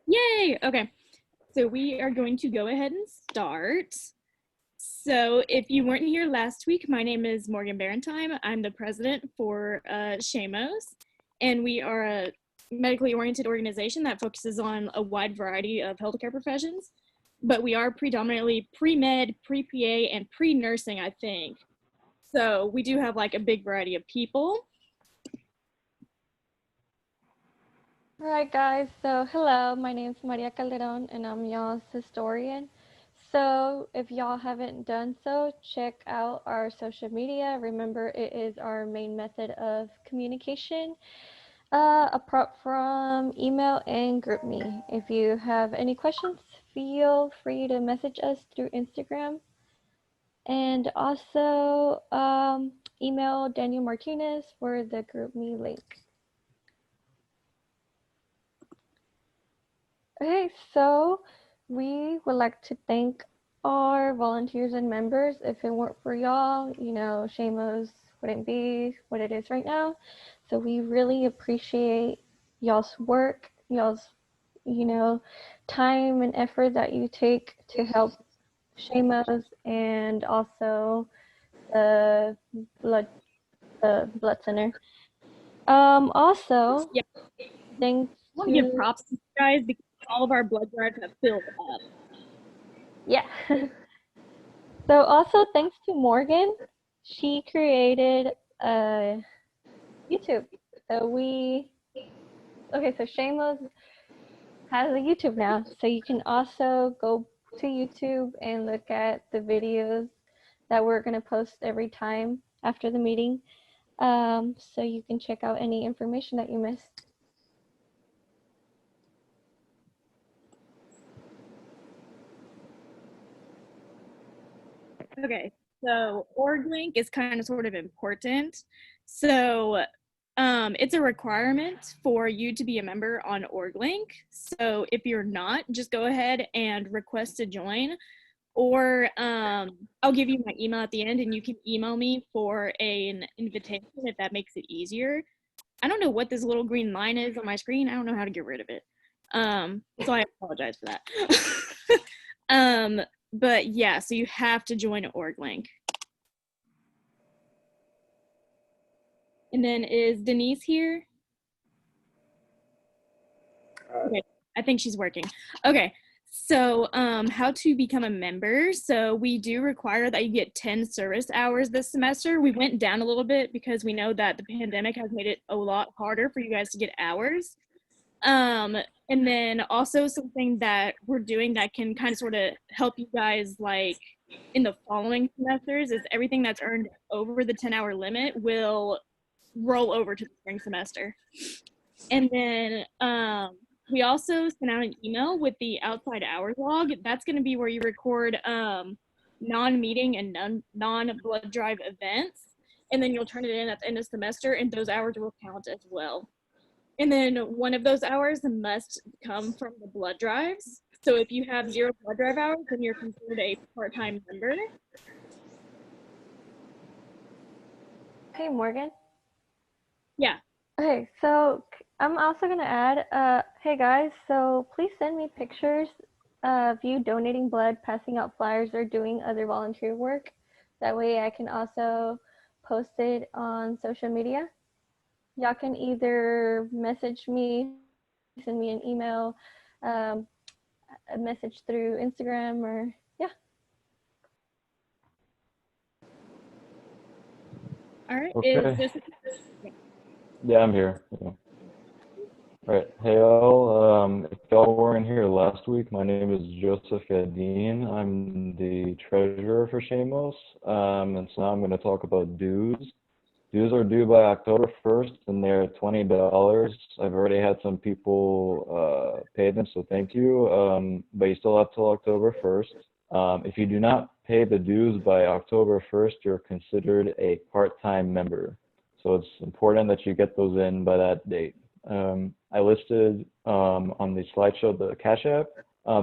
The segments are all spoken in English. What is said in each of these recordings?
Yay! Okay, so we are going to go ahead and start. So if you weren't here last week, my name is Morgan Barentime. I'm the president for Shamos, and we are a medically oriented organization that focuses on a wide variety of healthcare professions. But we are predominantly pre-med, pre-PA, and pre-nursing, I think. So we do have like a big variety of people. All right, guys. So, hello, my name is Maria Calderon, and I'm y'all's historian. So, if y'all haven't done so, check out our social media. Remember, it is our main method of communication, apart from email and GroupMe. If you have any questions, feel free to message us through Instagram, and also email Daniel Martinez for the GroupMe link. Okay, so we would like to thank our volunteers and members. If it weren't for y'all, Shamos wouldn't be what it is right now. So we really appreciate y'all's work, y'all's, you know, time and effort that you take to help Shamos and also the blood the blood center. Also, Yeah, thanks I want to give to props to you guys because all of our blood drives have filled up. yeah. So also thanks to Morgan, she created a YouTube. So so Shamos has a YouTube now. So you can also go to YouTube and look at the videos that we're gonna post every time after the meeting. So you can check out any information that you missed. Okay, so org link is kind of sort of important. So it's a requirement for you to be a member on org link. So if you're not, just go ahead and request to join, or I'll give you my email at the end and you can email me for an invitation if that makes it easier. I don't know what this little green line is on my screen. I don't know how to get rid of it. So I apologize for that. um, but yeah, so you have to join org link. And then is Denise here? Okay, I think she's working. Okay, so how to become a member. So we do require that you get 10 service hours this semester. We went down a little bit because we know that the pandemic has made it a lot harder for you guys to get hours. Um, and then also something that we're doing that can kind of sort of help you guys like in the following semesters is everything that's earned over the 10-hour limit will roll over to the spring semester. And then we also sent out an email with the outside hours log. That's going to be where you record non-meeting and non-blood drive events. And then you'll turn it in at the end of semester, and those hours will count as well. And then one of those hours must come from the blood drives. So if you have 0 blood drive hours, then you're considered a part-time member. Hey Morgan. Yeah. Okay, so I'm also gonna add, hey guys, so please send me pictures of you donating blood, passing out flyers, or doing other volunteer work. That way I can also post it on social media. Y'all can either message me, send me an email, um, a message through Instagram, or yeah. All right. Is Okay. this? Yeah, I'm here. Yeah. All right. Hey, all. If y'all weren't here last week, my name is Joseph Gadin. I'm the treasurer for Shamos. And so now I'm going to talk about dues. Dues are due by October 1st, and they're $20. I've already had some people pay them, so thank you. But you still have till October 1st. If you do not pay the dues by October 1st, you're considered a part-time member. So it's important that you get those in by that date. I listed on the slideshow the Cash App.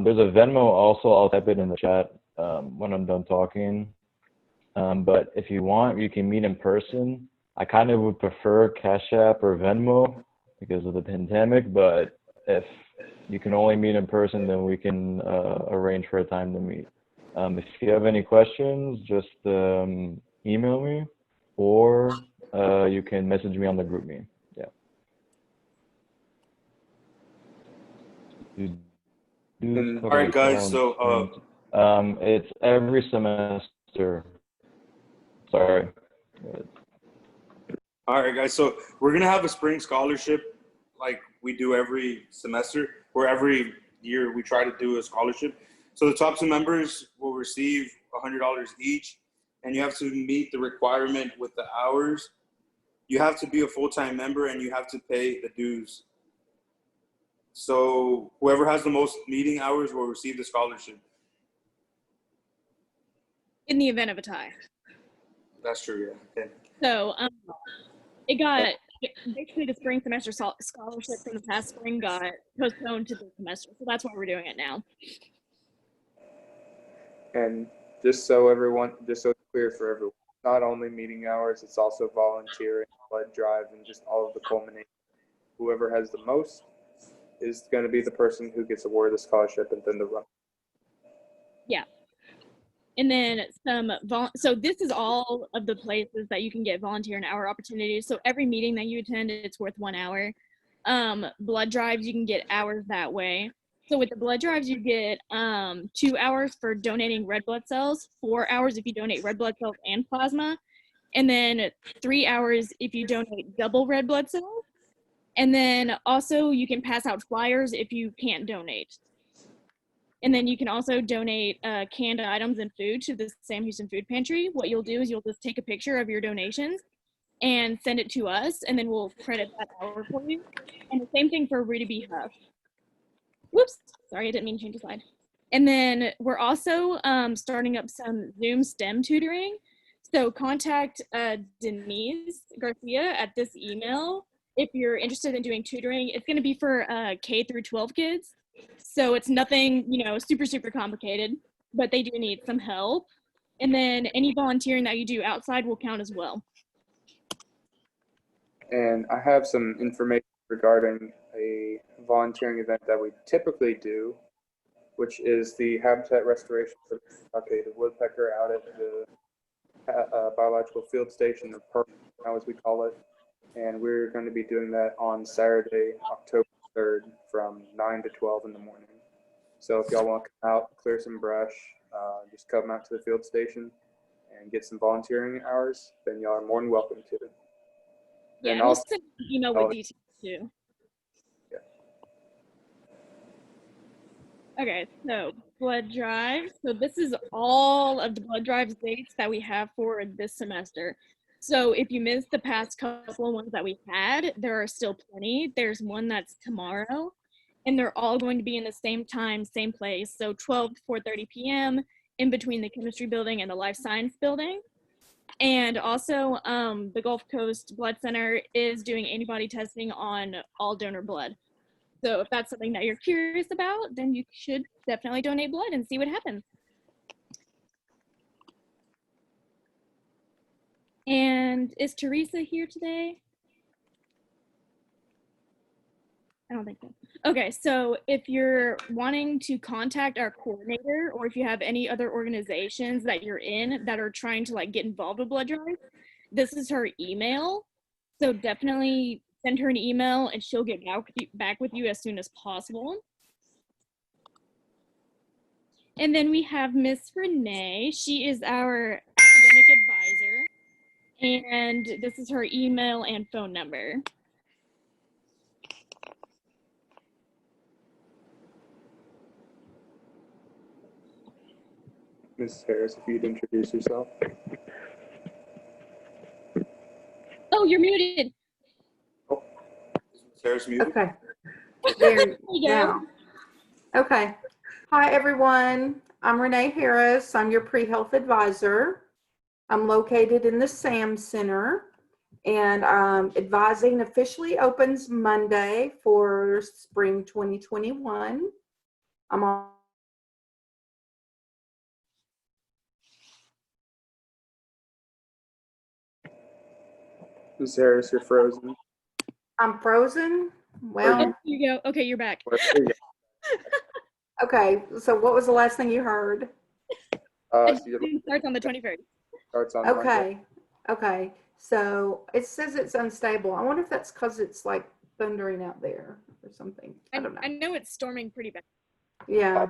There's a Venmo also. I'll type it in the chat when I'm done talking. But if you want, you can meet in person. I kind of would prefer Cash App or Venmo because of the pandemic, but if you can only meet in person, then we can arrange for a time to meet. If you have any questions, just email me, or you can message me on the group me. Yeah. You do And all cover right, the guys. fall and spring. It's every semester. Sorry. All right, guys. So we're gonna have a spring scholarship, like we do every semester, or every year we try to do a scholarship. So the top 2 members will receive $100 each, and you have to meet the requirement with the hours. You have to be a full-time member, and you have to pay the dues. So whoever has the most meeting hours will receive the scholarship. In the event of a tie. That's true, yeah. Okay. So it got basically the spring semester scholarship from the past spring got postponed to this semester, so that's why we're doing it now. And just so it's clear for everyone, not only meeting hours, it's also volunteering, blood drive, and just all of the culmination. Whoever has the most is going to be the person who gets awarded the scholarship, and then the run. Yeah. And then so this is all of the places that you can get volunteer and hour opportunities. So every meeting that you attend, it's worth 1 hour. Blood drives, you can get hours that way. So with the blood drives, you get 2 hours for donating red blood cells, 4 hours if you donate red blood cells and plasma, and then 3 hours if you donate double red blood cells. And then also you can pass out flyers if you can't donate. And then you can also donate canned items and food to the Sam Houston Food Pantry. What you'll do is you'll just take a picture of your donations and send it to us, and then we'll credit that hour for you. And the same thing for Rita B. Huff. Whoops, sorry, I didn't mean to change the slide. And then we're also starting up some Zoom STEM tutoring. So contact Denise Garcia at this email if you're interested in doing tutoring. It's gonna be for K through 12 kids. So it's nothing, super, super complicated, but they do need some help. And then any volunteering that you do outside will count as well. And I have some information regarding a volunteering event that we typically do, which is the habitat restoration for the cockaded woodpecker out at the biological field station, or PERC now as we call it. And we're going to be doing that on Saturday, October 3rd from 9 to 12 in the morning. So if y'all want to come out, clear some brush, just come out to the field station and get some volunteering hours, then y'all are more than welcome to. Yeah, and we'll also, send an email with details too. Yeah. Okay, so blood drive. So this is all of the blood drives dates that we have for this semester. So if you missed the past couple of ones that we had, there are still plenty. There's one that's tomorrow, and they're all going to be in the same time, same place. So 12 to 4:30 p.m. in between the chemistry building and the life science building. And also the Gulf Coast Blood Center is doing antibody testing on all donor blood. So if that's something that you're curious about, then you should definitely donate blood and see what happens. And is Teresa here today? I don't think so. Okay, so if you're wanting to contact our coordinator, or if you have any other organizations that you're in that are trying to get involved with blood drive, this is her email. So definitely send her an email and she'll get back with you as soon as possible. And then we have Miss Renee. She is our academic advisor. And this is her email and phone number. Mrs. Harris, if you'd introduce yourself. Oh, you're muted. Oh, Sarah's muted. Okay. There you go. Now. Okay. Hi, everyone. I'm Renee Harris. I'm your pre-health advisor. I'm located in the SAM Center, and advising officially opens Monday for spring 2021. I'm on. Mrs. Harris, you're frozen. I'm frozen. Oh, Well, there you go. Okay, you're back. There you go. Okay, so what was the last thing you heard? It starts on the 21st. Starts on Monday. Okay, okay. So it says it's unstable. I wonder if that's because it's like thundering out there or something. I don't know. I know it's storming pretty bad. Yeah.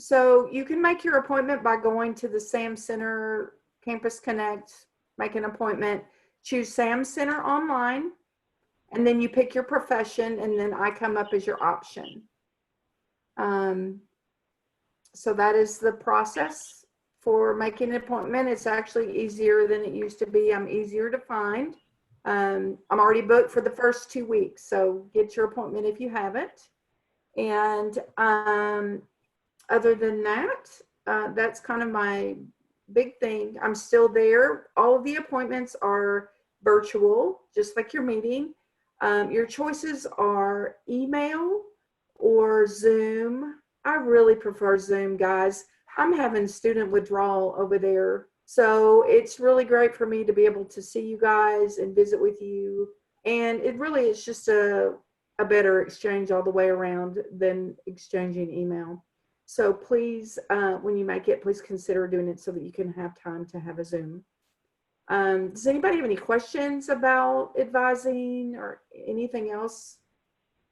So you can make your appointment by going to the Sam Center Campus Connect, make an appointment, choose Sam Center online, and then you pick your profession, and then I come up as your option. So that is the process for making an appointment. It's actually easier than it used to be. I'm easier to find. I'm already booked for the first 2 weeks, so get your appointment if you haven't. And other than that, that's kind of my big thing. I'm still there. All of the appointments are virtual, just like your meeting. Your choices are email or Zoom. I really prefer Zoom, guys. I'm having student withdrawal over there. So it's really great for me to be able to see you guys and visit with you. And it really is just a better exchange all the way around than exchanging email. So please, when you make it, please consider doing it so that you can have time to have a Zoom. Does anybody have any questions about advising or anything else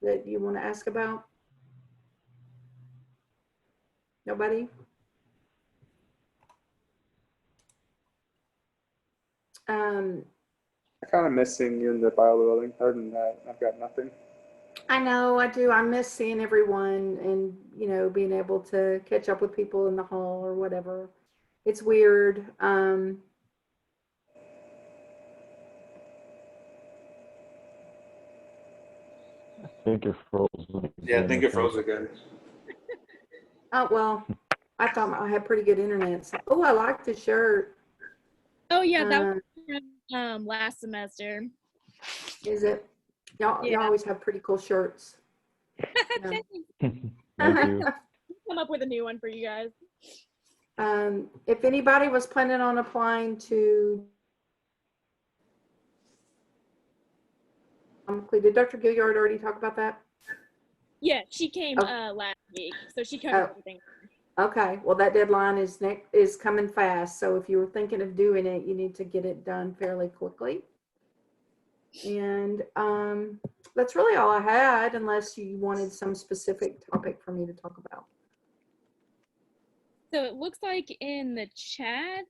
that you want to ask about? Nobody? I kind of miss seeing you in the bio building. Other than that, I've got nothing. I know I do. I miss seeing everyone and, you know, being able to catch up with people in the hall or whatever. It's weird. I think you're frozen. Yeah, I think it froze again. Oh, well, I thought I had pretty good internet. So, oh, I like the shirt. Oh yeah, that was from last semester. Is it? Y'all Yeah. always have pretty cool shirts. Yeah. Thank you. Come up with a new one for you guys. If anybody was planning on applying to, did Dr. Gilliard already talk about that? Yeah, she came last week, so she covered everything. Okay, well, that deadline is coming fast. So if you were thinking of doing it, you need to get it done fairly quickly. And that's really all I had, unless you wanted some specific topic for me to talk about. So it looks like in the chat,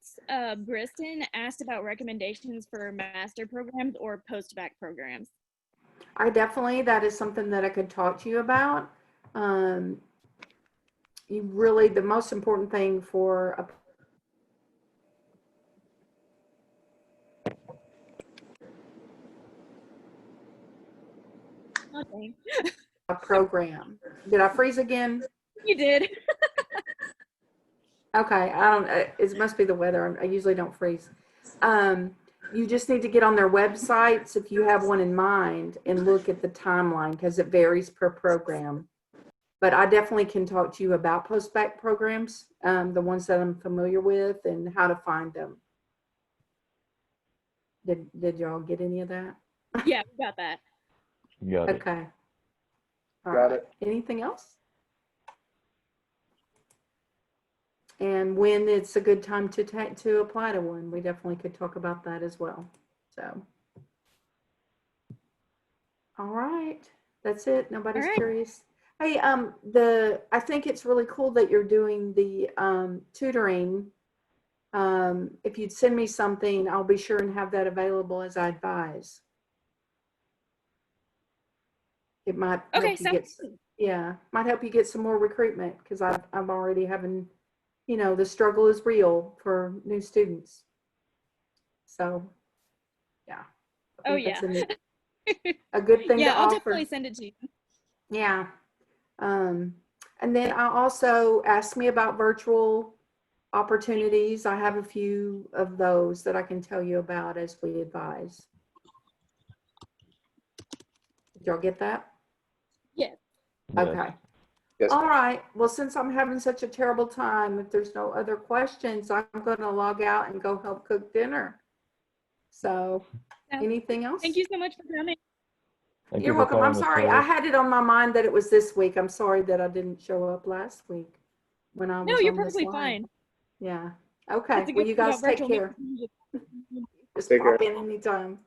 Briston asked about recommendations for master programs or post-bac programs. That is something that I could talk to you about. The most important thing for a program. Did I freeze again? You did. Okay, it must be the weather. I usually don't freeze. You just need to get on their websites if you have one in mind and look at the timeline because it varies per program. But I definitely can talk to you about post-bac programs, the ones that I'm familiar with and how to find them. Did y'all get any of that? Yeah, we got that. Got it. Okay. All Got right. it. Anything else? And when it's a good time to apply to one, we definitely could talk about that as well. So, all right, that's it. Nobody's curious. Hey, I think it's really cool that you're doing the tutoring. If you'd send me something, I'll be sure and have that available as I advise. It might help might help you get some more recruitment because I'm already having. You know, the struggle is real for new students. So, yeah. Oh, yeah. A good thing to offer. I'll definitely send it to you. Yeah. And then I also asked me about virtual opportunities. I have a few of those that I can tell you about as we advise. Did y'all get that? Yes. Okay. Yes. All right. Well, since I'm having such a terrible time, if there's no other questions, I'm going to log out and go help cook dinner. So, anything else? Thank you so much for coming. Thank You're you for welcome. I'm coming, Miss sorry. I Perry. had it on my mind that it was this week. I'm sorry that I didn't show up last week when I No, was you're on this perfectly line. fine. Yeah. That's Okay. a Well, good you thing guys about take virtual care. meetings. Just Take care. pop in anytime.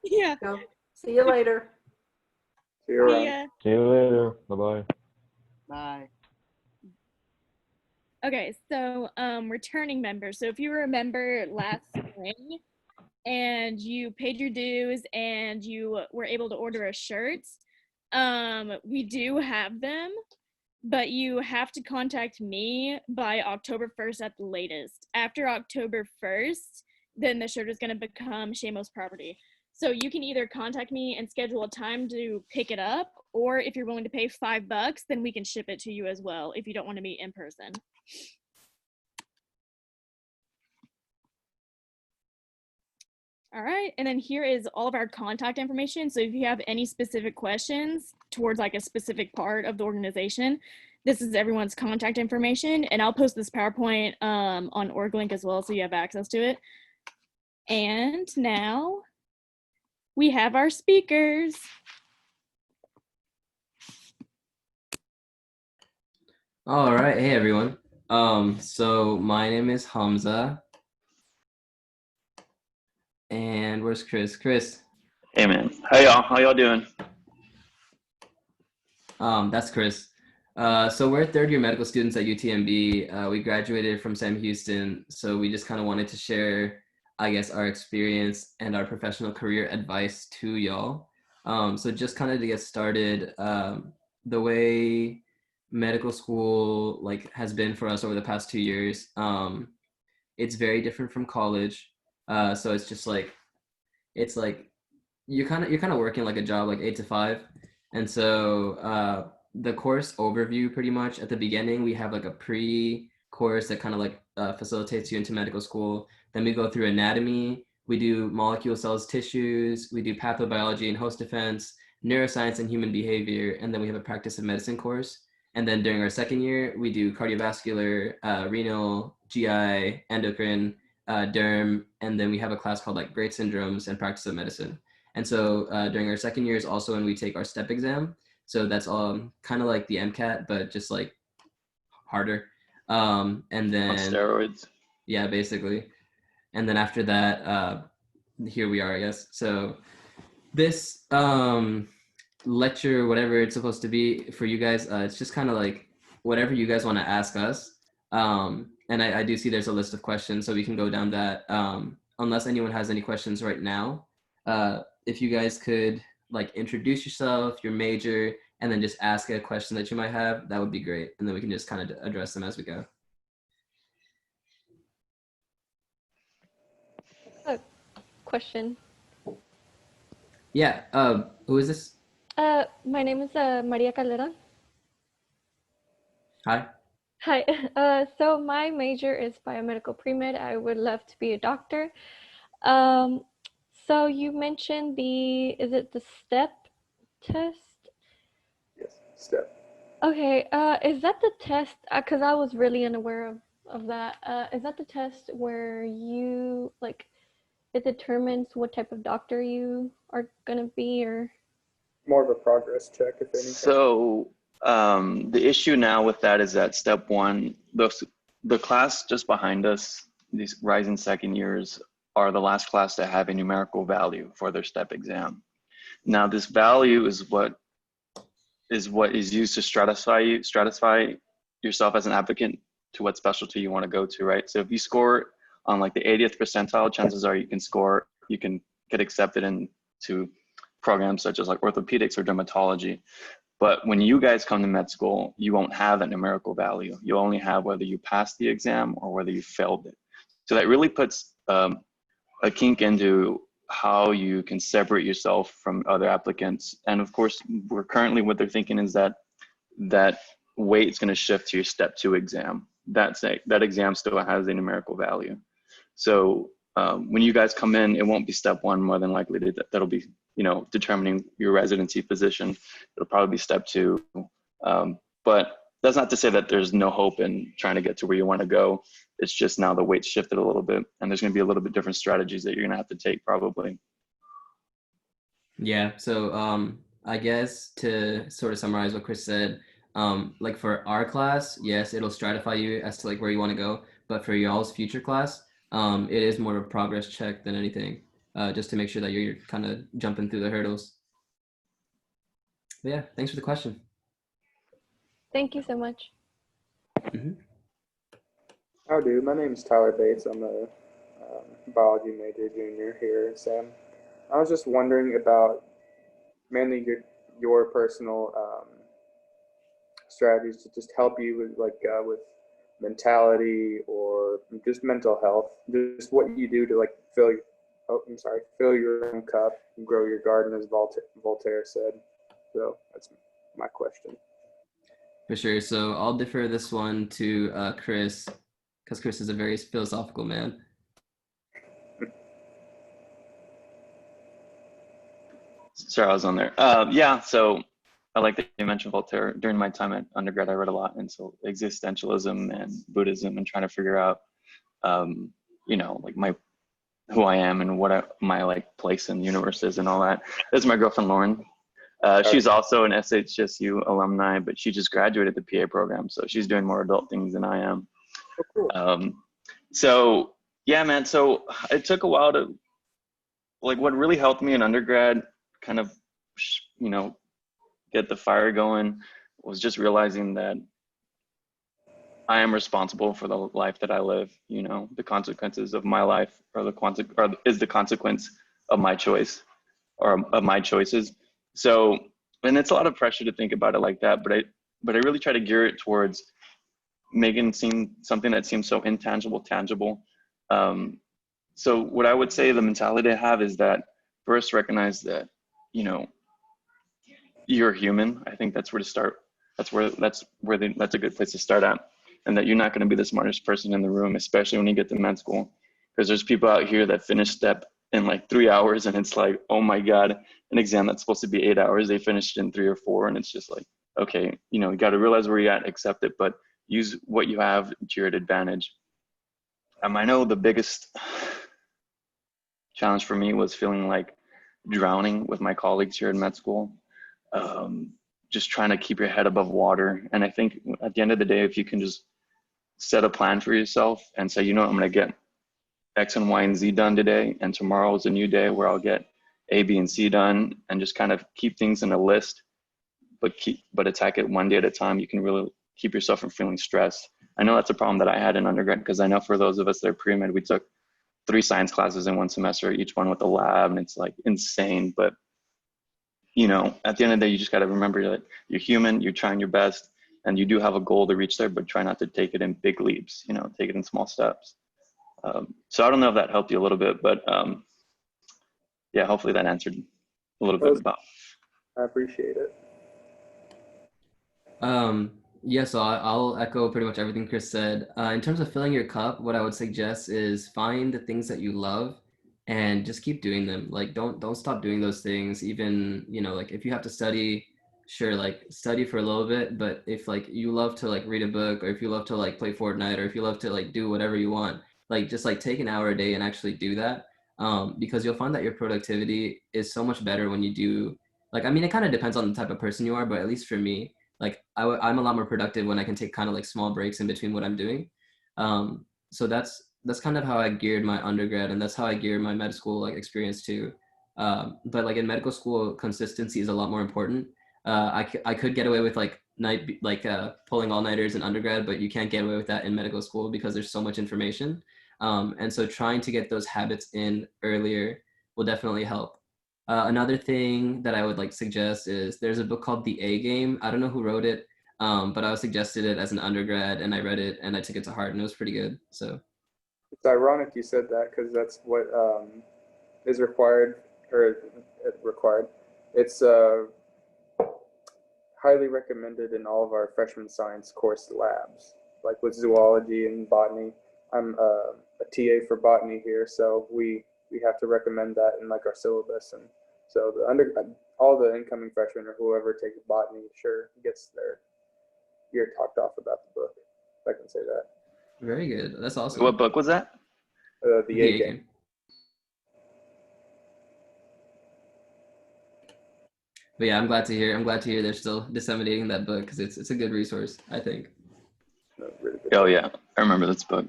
Yeah. So, see you later. See you around. Yeah. See you later. Bye-bye. Bye. Okay, so returning members. So if you remember last spring and you paid your dues and you were able to order a shirt, we do have them, but you have to contact me by October 1st at the latest. After October 1st, then the shirt is going to become Shamos property. So you can either contact me and schedule a time to pick it up, or if you're willing to pay $5, then we can ship it to you as well if you don't want to meet in person. All right, and then here is all of our contact information. So if you have any specific questions towards like a specific part of the organization, this is everyone's contact information, and I'll post this PowerPoint on OrgLink as well so you have access to it. And now we have our speakers. All right, hey everyone. So my name is Hamza. And where's Chris? Chris. Hey man, how y'all doing? That's Chris. So we're third year medical students at UTMB. We graduated from Sam Houston, so we just kind of wanted to share, I guess, our experience and our professional career advice to y'all. So just kind of to get started, the way medical school like has been for us over the past 2 years, it's very different from college. So it's just like, it's like you're kind of working like a job, like 8 to 5. And so the course overview, pretty much at the beginning, we have like a pre-course that kind of like facilitates you into medical school. Then we go through anatomy, we do molecule, cells, tissues, we do pathobiology and host defense, neuroscience and human behavior, and then we have a practice of medicine course. And then during our second year, we do cardiovascular, renal, GI, endocrine, derm, and then we have a class called like great syndromes and practice of medicine. And so during our second year is also when we take our step exam. So that's kind of like the MCAT, but just like harder. And then On steroids. Yeah, basically. And then after that, here we are, I guess. So this lecture, whatever it's supposed to be for you guys, it's just kind of like whatever you guys want to ask us. And I do see there's a list of questions, so we can go down that. Unless anyone has any questions right now, if you guys could like introduce yourself, your major, and then just ask a question that you might have, that would be great. And then we can just kind of address them as we go. A question. Yeah, who is this? My name is Maria Calderon. Hi. Hi. So my major is biomedical pre-med. I would love to be a doctor. So you mentioned is it the STEP test? Yes, step. Okay, is that the test? Because I was really unaware of that. Is that the test where you, like, it determines what type of doctor you are gonna be, or? More of a progress check, if anything. So the issue now with that is that step one, the class just behind us, these rising second years, are the last class to have a numerical value for their step exam. Now this value is what is used to stratify yourself as an applicant to what specialty you want to go to, right? So if you score on like the 80th percentile, chances are you can get accepted into programs such as like orthopedics or dermatology. But when you guys come to med school, you won't have that numerical value. You only have whether you passed the exam or whether you failed it. So that really puts a kink into how you can separate yourself from other applicants. And of course, we're currently, what they're thinking is that weight is going to shift to your step 2 exam. That exam still has a numerical value. So when you guys come in, it won't be step 1 more than likely. That'll be, determining your residency position. It'll probably be step 2. But that's not to say that there's no hope in trying to get to where you want to go. It's just now the weight's shifted a little bit, and there's going to be a little bit different strategies that you're going to have to take probably. Yeah. So I guess to sort of summarize what Chris said, like for our class, yes, it'll stratify you as to like where you want to go. But for y'all's future class, it is more of a progress check than anything, just to make sure that you're kind of jumping through the hurdles. But yeah, thanks for the question. Thank you so much. How do? My name's Tyler Bates. I'm a biology major junior here at Sam. I was just wondering about mainly your personal strategies to just help you with with mentality or just mental health. Just what you do to like fill your own cup, grow your garden, as Voltaire said. So that's my question. For sure. So I'll defer this one to Chris, because Chris is a very philosophical man. Sorry, I was on there. Yeah, so I like that you mentioned Voltaire. During my time at undergrad, I read a lot into existentialism and Buddhism and trying to figure out, like who I am and my like place in the universe is and all that. This is my girlfriend Lauren. She's also an SHSU alumni, but she just graduated the PA program, so she's doing more adult things than I am. So yeah, man. So it took a while to what really helped me in undergrad, kind of, get the fire going, was just realizing that I am responsible for the life that I live. The consequences of my life is the consequence of my choice or of my choices. So, and it's a lot of pressure to think about it like that, but I really try to gear it towards making seem something that seems so intangible tangible. So what I would say the mentality I have is that first recognize that you're human. I think that's where to start. That's a good place to start at, and that you're not going to be the smartest person in the room, especially when you get to med school, because there's people out here that finish step in like 3 hours, and it's like, oh my god, an exam that's supposed to be 8 hours, they finished in 3 or 4, and it's just like, okay, you got to realize where you're at, accept it, but use what you have to your advantage. I know the biggest challenge for me was feeling like drowning with my colleagues here in med school. Just trying to keep your head above water. And I think at the end of the day, if you can just set a plan for yourself and say, I'm going to get X and Y and Z done today, and tomorrow is a new day where I'll get A, B, and C done, and just kind of keep things in a list, but attack it one day at a time, you can really keep yourself from feeling stressed. I know that's a problem that I had in undergrad, because I know for those of us that are pre-med, we took 3 science classes in one semester, each one with a lab, and it's like insane. But at the end of the day, you just got to remember that you're human, you're trying your best, and you do have a goal to reach there, but try not to take it in big leaps, take it in small steps. So I don't know if that helped you a little bit, but yeah, hopefully that answered a little bit about. I appreciate it. Yeah, so I'll echo pretty much everything Chris said. In terms of filling your cup, what I would suggest is find the things that you love and just keep doing them. Like don't stop doing those things. Even, like if you have to study, sure, like study for a little bit, but if like you love to like read a book, or if you love to like play Fortnite, or if you love to like do whatever you want, like just like take an hour a day and actually do that. Because you'll find that your productivity is so much better when you do, like, I mean, it kind of depends on the type of person you are, but at least for me, like I'm a lot more productive when I can take kind of like small breaks in between what I'm doing. So that's kind of how I geared my undergrad, and that's how I geared my med school experience too. But like in medical school, consistency is a lot more important. I could get away with pulling all-nighters in undergrad, but you can't get away with that in medical school because there's so much information. And so trying to get those habits in earlier will definitely help. Another thing that I would suggest is there's a book called The A Game. I don't know who wrote it, but I was suggested it as an undergrad, and I read it and I took it to heart, and it was pretty good. So it's ironic you said that, because that's what is required, or required. It's highly recommended in all of our freshman science course labs, like with zoology and botany. I'm a TA for botany here, so we have to recommend that in our syllabus. And so all the incoming freshmen or whoever takes botany sure gets their ear talked off about the book, if I can say that. very good. That's awesome. What book was that? The A Game. But yeah, I'm glad to hear. I'm glad to hear they're still disseminating that book because it's a good resource, I think. Really good. Oh yeah, I remember this book.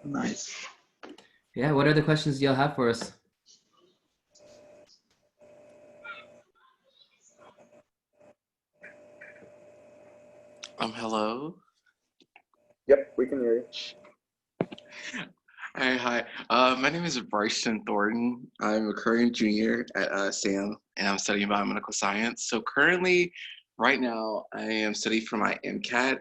Nice. Yeah, what other questions do y'all have for us? Hello. Yep, we can hear you. Hi. My name is Bryson Thornton. I'm a current junior at SAM, and I'm studying biomedical science. So currently, right now, I am studying for my MCAT,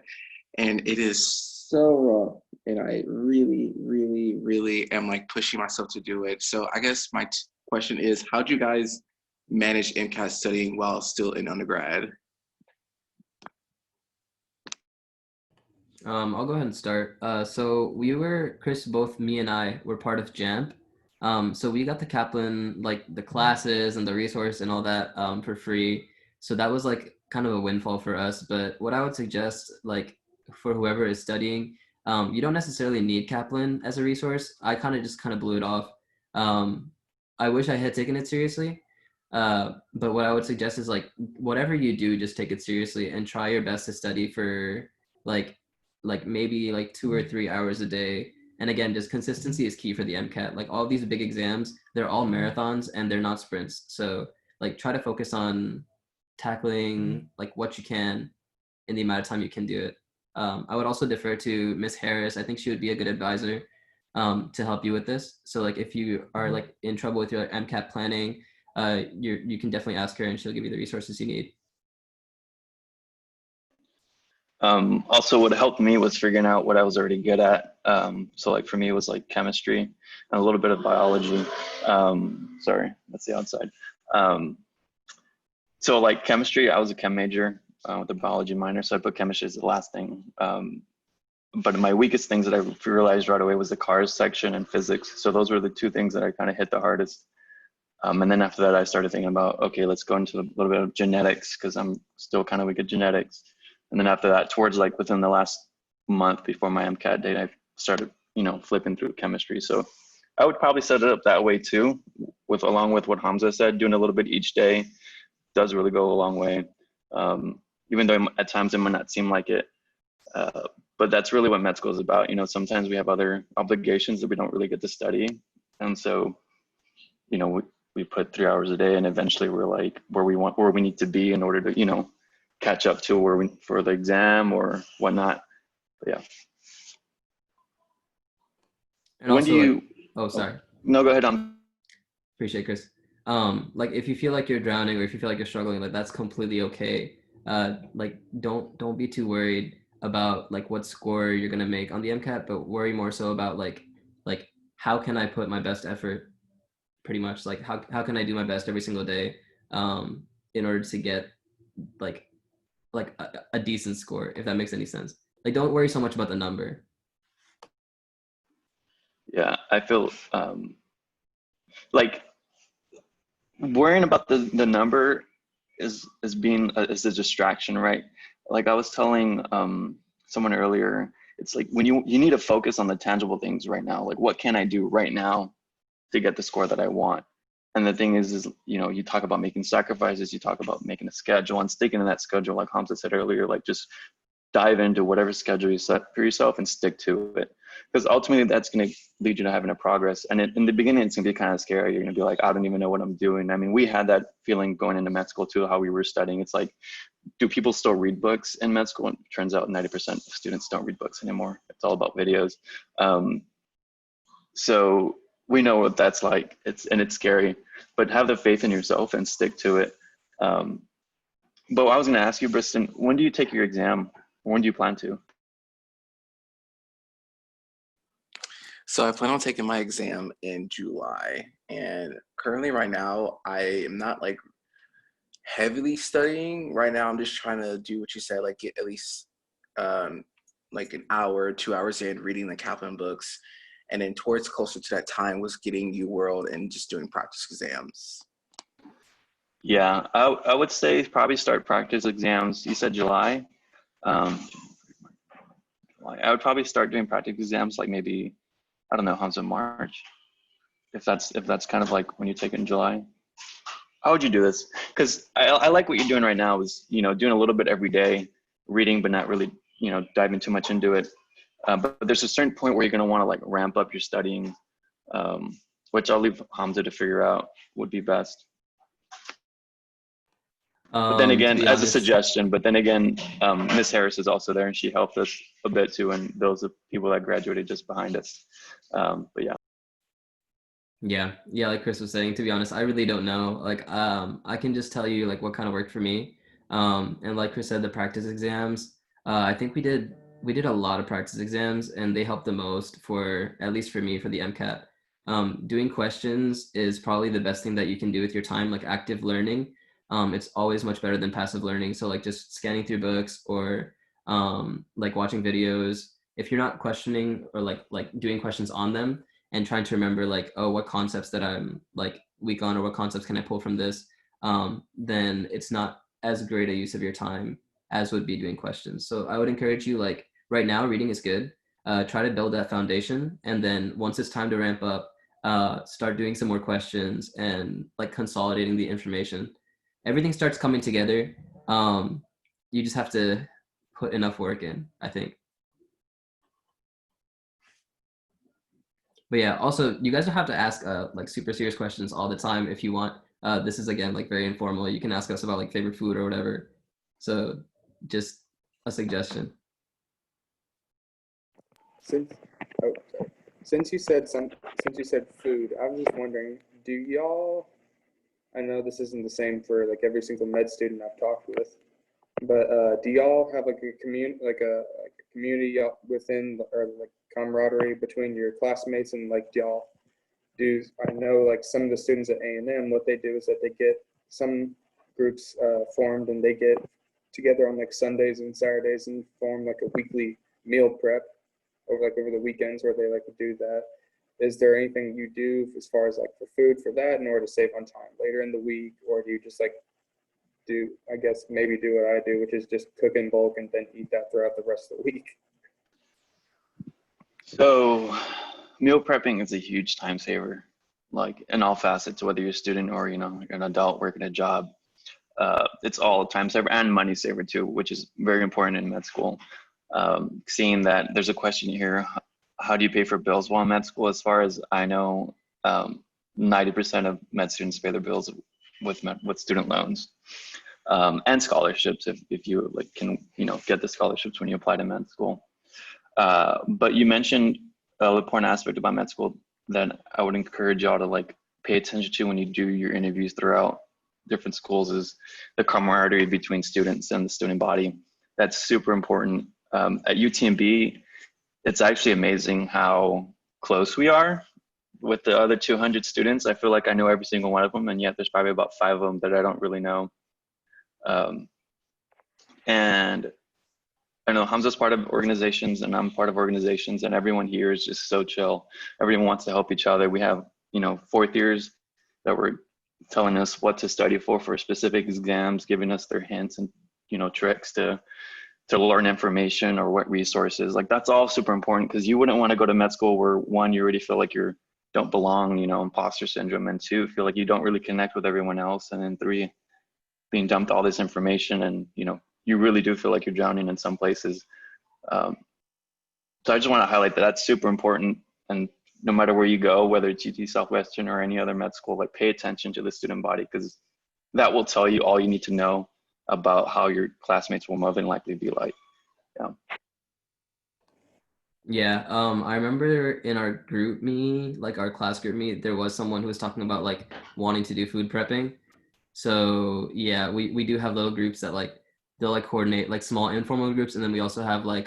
and it is so rough. And I really, really, really am like pushing myself to do it. So I guess my question is, how do you guys manage MCAT studying while still in undergrad? I'll go ahead and start. So Chris, both me and I were part of JAMP. So we got the Kaplan, like the classes and the resource and all that for free. So that was like kind of a windfall for us. But what I would suggest, like for whoever is studying, you don't necessarily need Kaplan as a resource. I just kind of blew it off. I wish I had taken it seriously. But what I would suggest is like whatever you do, just take it seriously and try your best to study for like maybe like 2 or 3 hours a day. And again, just consistency is key for the MCAT. Like all these big exams, they're all marathons and they're not sprints. So like try to focus on tackling like what you can in the amount of time you can do it. I would also defer to Miss Harris. I think she would be a good advisor to help you with this. So like if you are like in trouble with your MCAT planning, you can definitely ask her and she'll give you the resources you need. Also, what helped me was figuring out what I was already good at. So like for me, it was like chemistry and a little bit of biology. Sorry, that's the outside. So like chemistry, I was a chem major with a biology minor, so I put chemistry as the last thing. But my weakest things that I realized right away was the cars section and physics. So those were the two things that I kind of hit the hardest. And then after that, I started thinking about, okay, let's go into a little bit of genetics because I'm still kind of weak at genetics. And then after that, towards like within the last month before my MCAT date, I started, flipping through chemistry. So I would probably set it up that way too, along with what Hamza said, doing a little bit each day does really go a long way. Even though at times it might not seem like it, but that's really what med school is about. Sometimes we have other obligations that we don't really get to study. And so, we put 3 hours a day and eventually we're like where we need to be in order to, catch up to for the exam or whatnot. But yeah. And When also, do you? Oh, sorry. No, go ahead. Appreciate it, Chris. Like if you feel like you're drowning or if you feel like you're struggling, like that's completely okay. Like don't be too worried about like what score you're gonna make on the MCAT, but worry more so about like how can I put my best effort, pretty much like how can I do my best every single day in order to get like a decent score, if that makes any sense. Like don't worry so much about the number. Yeah, I feel like worrying about the number is a distraction, right? Like I was telling someone earlier, it's like when you need to focus on the tangible things right now. Like what can I do right now to get the score that I want? And the thing is you talk about making sacrifices, you talk about making a schedule and sticking to that schedule, like Hamza said earlier, like just dive into whatever schedule you set for yourself and stick to it. Because ultimately that's going to lead you to having a progress. And in the beginning, it's going to be kind of scary. You're going to be like, I don't even know what I'm doing. I mean, we had that feeling going into med school too, how we were studying. It's like, do people still read books in med school? And it turns out 90% of students don't read books anymore. It's all about videos. So we know what that's like. It's scary, but have the faith in yourself and stick to it. But I was going to ask you, Briston, when do you take your exam? When do you plan to? So I plan on taking my exam in July, and currently right now I am not like heavily studying. Right now I'm just trying to do what you said, like get at least like an hour, 2 hours in reading the Kaplan books, and then towards closer to that time was getting UWorld and just doing practice exams. Yeah, I would say probably start practice exams. You said July. I would probably start doing practice exams like maybe, I don't know, Hamza, March. If that's kind of like when you take it in July. how would you do this? Because I like what you're doing right now is, doing a little bit every day, reading, but not really, diving too much into it. But there's a certain point where you're going to want to like ramp up your studying, which I'll leave Hamza to figure out would be best. But then To again, be as a honest, suggestion, but then again, Miss Harris is also there and she helped us a bit too. And those are people that graduated just behind us. But yeah. Yeah, like Chris was saying, to be honest, I really don't know. Like, I can just tell you like what kind of worked for me. And like Chris said, the practice exams, I think we did a lot of practice exams and they helped the most for, at least for me, for the MCAT. Doing questions is probably the best thing that you can do with your time, like active learning. It's always much better than passive learning. So like just scanning through books or like watching videos. If you're not questioning or like doing questions on them, and trying to remember like, oh, what concepts that I'm like weak on or what concepts can I pull from this, then it's not as great a use of your time as would be doing questions. So I would encourage you, like right now, reading is good. Try to build that foundation. And then once it's time to ramp up, start doing some more questions and like consolidating the information. Everything starts coming together. You just have to put enough work in, I think. But yeah, also you guys don't have to ask like super serious questions all the time if you want. This is again like very informal. You can ask us about like favorite food or whatever. So just a suggestion. Since oh sorry. Since you said food, I was just wondering, do y'all? I know this isn't the same for like every single med student I've talked with, but do y'all have like a community within or like camaraderie between your classmates and like do y'all do? I know like some of the students at A&M, what they do is that they get some groups formed and they get together on like Sundays and Saturdays and form like a weekly meal prep over the weekends where they like to do that. Is there anything you do as far as like for food for that in order to save on time later in the week, or do you just like do, I guess maybe do what I do, which is just cook in bulk and then eat that throughout the rest of the week? So meal prepping is a huge time saver, like in all facets, whether you're a student or, you're an adult working a job. It's all a time saver and money saver too, which is very important in med school. Seeing that there's a question here, how do you pay for bills while in med school? As far as I know, 90% of med students pay their bills with student loans and scholarships if you like can get the scholarships when you apply to med school. But you mentioned an important aspect about med school that I would encourage y'all to like pay attention to when you do your interviews throughout different schools is the camaraderie between students and the student body. That's super important. At UTMB, it's actually amazing how close we are with the other 200 students. I feel like I know every single one of them, and yet there's probably about 5 of them that I don't really know. And I know Hamza's part of organizations and I'm part of organizations, and everyone here is just so chill. Everyone wants to help each other. We have, fourth years that were telling us what to study for specific exams, giving us their hints and, tricks to learn information or what resources. Like that's all super important because you wouldn't want to go to med school where 1, you already feel like you don't belong, imposter syndrome, and 2, feel like you don't really connect with everyone else, and then 3, being dumped all this information and, you really do feel like you're drowning in some places. So I just want to highlight that that's super important. And no matter where you go, whether it's UT Southwestern or any other med school, like pay attention to the student body because that will tell you all you need to know about how your classmates will more than likely be like. Yeah, I remember in our group meet, like our class group meet, there was someone who was talking about like wanting to do food prepping. So yeah, we do have little groups that like they'll like coordinate like small informal groups, and then we also have like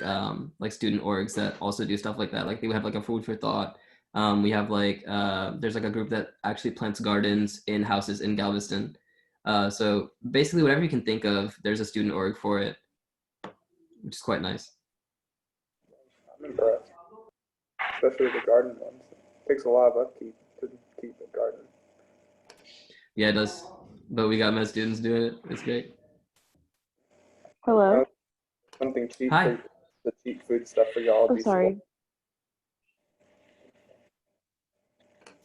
student orgs that also do stuff like that. Like they have like a food for thought. We have like there's like a group that actually plants gardens in houses in Galveston. So basically whatever you can think of, there's a student org for it, which is quite nice. I'm impressed, especially the garden ones. It takes a lot of upkeep to keep a garden. Yeah, it does. But we got med students doing it. It's great. Hello. Something cheap Hi. for the cheap food stuff for y'all. Oh, sorry.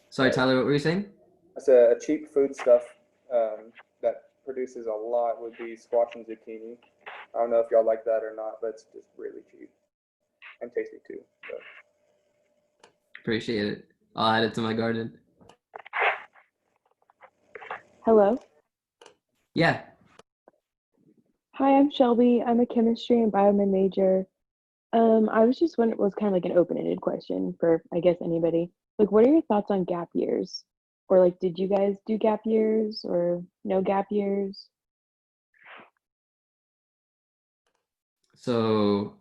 Sorry, Tyler, what were you saying? I said cheap food stuff that produces a lot would be squash and zucchini. I don't know if y'all like that or not, but it's just really cheap and tasty too. So. Appreciate it. I'll add it to my garden. Hello. Yeah. Hi, I'm Shelby. I'm a chemistry and biomed major. I was just wondering, it was kind of like an open-ended question for, I guess, anybody. Like, what are your thoughts on gap years? Or like, did you guys do gap years or no gap years? So,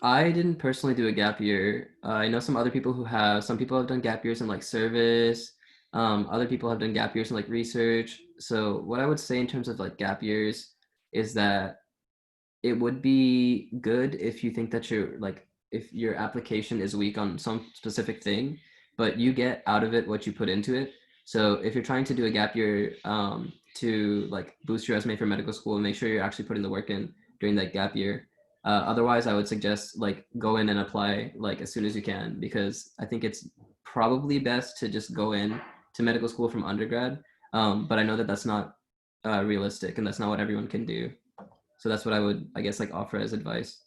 I didn't personally do a gap year. I know some other people who have. Some people have done gap years in like service. Other people have done gap years in like research. So, what I would say in terms of like gap years is that it would be good if you think that you're like, if your application is weak on some specific thing, but you get out of it what you put into it. So if you're trying to do a gap year to like boost your resume for medical school, make sure you're actually putting the work in during that gap year. Otherwise, I would suggest like go in and apply like as soon as you can, because I think it's probably best to just go in to medical school from undergrad. But I know that that's not realistic, and that's not what everyone can do. So that's what I would, I guess, like offer as advice.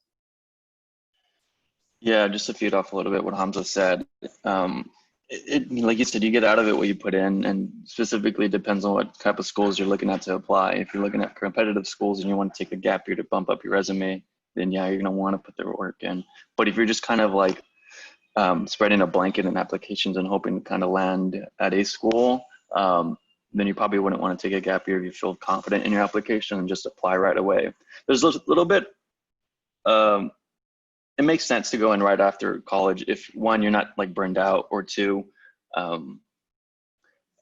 Yeah, just to feed off a little bit what Hamza said. Like you said, you get out of it what you put in, and specifically depends on what type of schools you're looking at to apply. If you're looking at competitive schools and you want to take a gap year to bump up your resume, then yeah, you're gonna want to put the work in. But if you're just kind of like spreading a blanket in applications and hoping to kind of land at a school, then you probably wouldn't want to take a gap year if you feel confident in your application and just apply right away. There's a little bit, it makes sense to go in right after college if one, you're not like burned out, or two,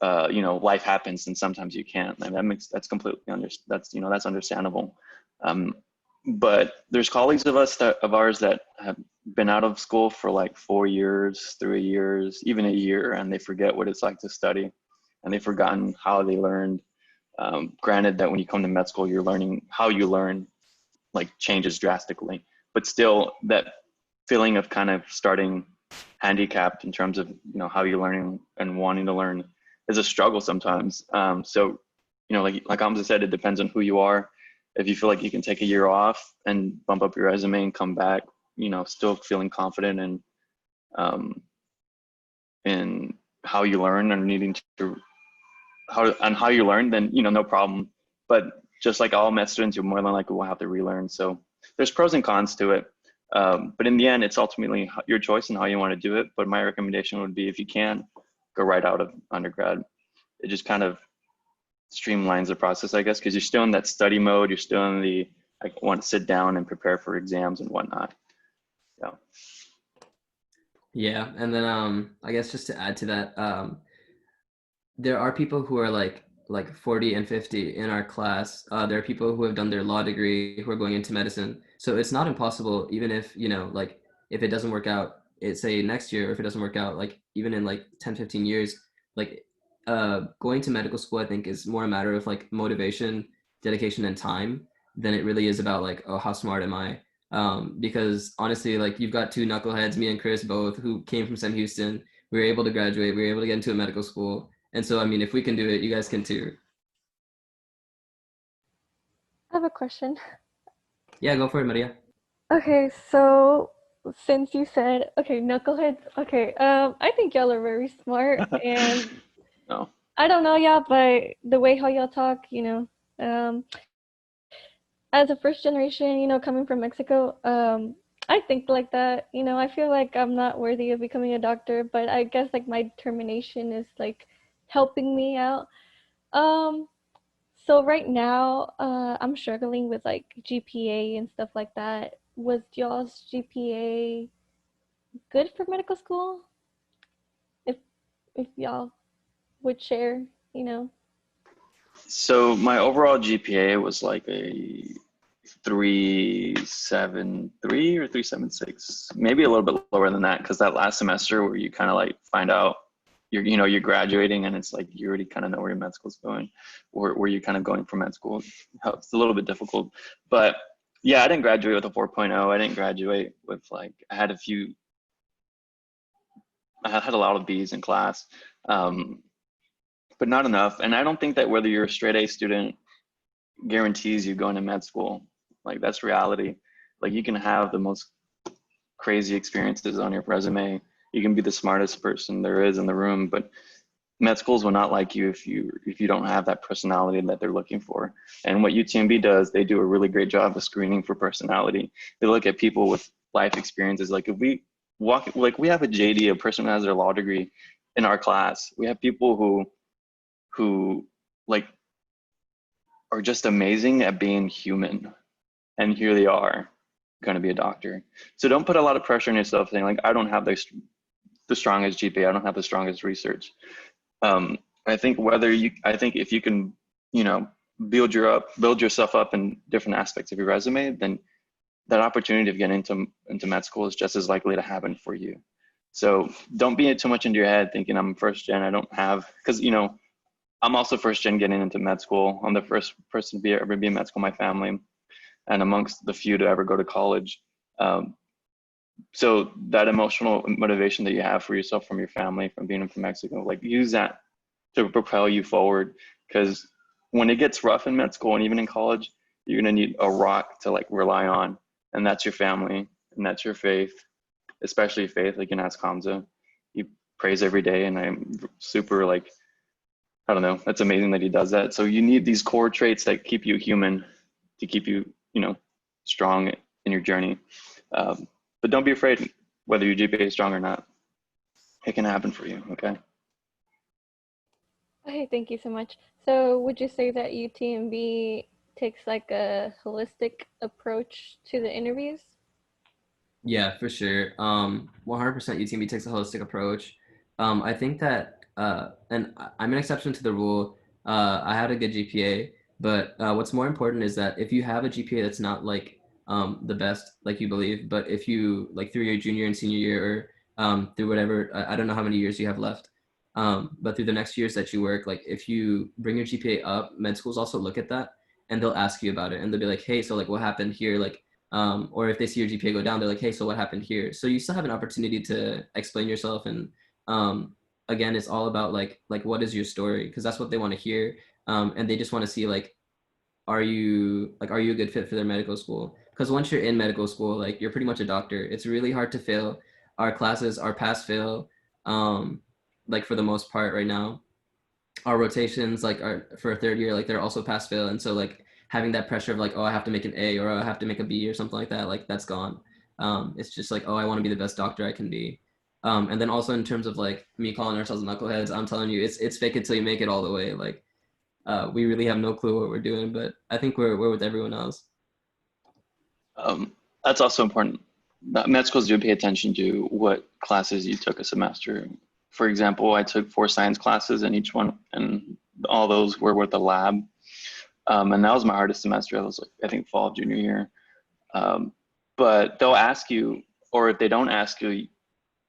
life happens and sometimes you can't. And that's completely that's understandable. But there's colleagues of ours that have been out of school for like 4 years, 3 years, even a year, and they forget what it's like to study, and they've forgotten how they learned. Granted that when you come to med school, you're learning how you learn, like changes drastically, but still that feeling of kind of starting handicapped in terms of how you're learning and wanting to learn is a struggle sometimes. So like Hamza said, it depends on who you are. If you feel like you can take a year off and bump up your resume and come back, still feeling confident in how you learn and needing to how you learn, then no problem. But just like all med students, you more than likely will have to relearn. So there's pros and cons to it. But in the end, it's ultimately your choice and how you want to do it. But my recommendation would be, if you can, go right out of undergrad. It just kind of streamlines the process, I guess, because you're still in that study mode. You're still in the, I want to sit down and prepare for exams and whatnot. So. Yeah, and then I guess just to add to that, there are people who are like 40 and 50 in our class. There are people who have done their law degree who are going into medicine. So it's not impossible, even if, like if it doesn't work out, say next year, or if it doesn't work out, like even in like 10, 15 years, like going to medical school, I think is more a matter of like motivation, dedication, and time than it really is about like, oh, how smart am I? Because honestly, like you've got two knuckleheads, me and Chris both, who came from Sam Houston. We were able to graduate. We were able to get into a medical school. And so, I mean, if we can do it, you guys can too. I have a question. Yeah, go for it, Maria. Okay, so since you said, okay, knuckleheads, okay, I think y'all are very smart, and No. I don't know y'all, but the way how y'all talk, as a first generation, coming from Mexico, I think like that. I feel like I'm not worthy of becoming a doctor, but I guess like my determination is like helping me out. Um, so right now, I'm struggling with like GPA and stuff like that. Was y'all's GPA good for medical school? If y'all would share, So my overall GPA was like a 3.73 or 3.76, maybe a little bit lower than that, because that last semester where you kind of like find out you're graduating and it's like you already kind of know where your med school's going, or where you're kind of going for med school. It's a little bit difficult. But yeah, I didn't graduate with a 4.0. I didn't graduate with like, I had a lot of B's in class. but not enough. And I don't think that whether you're a straight A student guarantees you going to med school. Like, that's reality. Like, you can have the most crazy experiences on your resume. You can be the smartest person there is in the room, but med schools will not like you if you don't have that personality that they're looking for. And what UTMB does, they do a really great job of screening for personality. They look at people with life experiences. Like, if we walk, like, we have a JD, a person who has their law degree in our class. We have people who like are just amazing at being human, and here they are going to be a doctor. So don't put a lot of pressure on yourself saying, like, I don't have the strongest GPA, I don't have the strongest research. I think if you can, build yourself up in different aspects of your resume, then that opportunity of getting into med school is just as likely to happen for you. So don't be too much into your head thinking I'm first gen, I don't have, because I'm also first gen getting into med school. I'm the first person to ever be in med school in my family, and amongst the few to ever go to college. So that emotional motivation that you have for yourself from your family, from being from Mexico, like, use that to propel you forward. Because when it gets rough in med school and even in college, you're gonna need a rock to, like, rely on, and that's your family, and that's your faith, especially faith. Like, you can ask Hamza, he prays every day, and I'm super, like, I don't know, that's amazing that he does that. So you need these core traits that keep you human, to keep you, strong in your journey. But don't be afraid whether your GPA is strong or not. It can happen for you, okay? Okay, thank you so much. So would you say that UTMB takes like a holistic approach to the interviews? Yeah, for sure. 100% UTMB takes a holistic approach. I think that, and I'm an exception to the rule. I had a good GPA, but what's more important is that if you have a GPA that's not like the best, like you believe, but if you, like, through your junior and senior year, or through whatever, I don't know how many years you have left, but through the next years that you work, like, if you bring your GPA up, med schools also look at that, and they'll ask you about it, and they'll be like, hey, so, like, what happened here? Like, or if they see your GPA go down, they're like, hey, so what happened here? So you still have an opportunity to explain yourself. And again, it's all about like what is your story? Because that's what they want to hear. And they just want to see, like, are you a good fit for their medical school? Because once you're in medical school, like, you're pretty much a doctor. It's really hard to fail. Our classes are pass fail, like, for the most part right now. Our rotations, like, are for a third year, like, they're also pass fail. And so, like, having that pressure of, like, oh, I have to make an A, or I have to make a B or something like that, like, that's gone. It's just like, oh, I want to be the best doctor I can be. And then also in terms of, like, me calling ourselves knuckleheads, I'm telling you, it's fake it till you make it all the way. Like, we really have no clue what we're doing, but I think we're with everyone else. That's also important. Med schools do pay attention to what classes you took a semester. For example, I took 4 science classes, and each one, and all those were with a lab. And that was my hardest semester. It was, like, I think, fall of junior year. But they'll ask you, or if they don't ask you,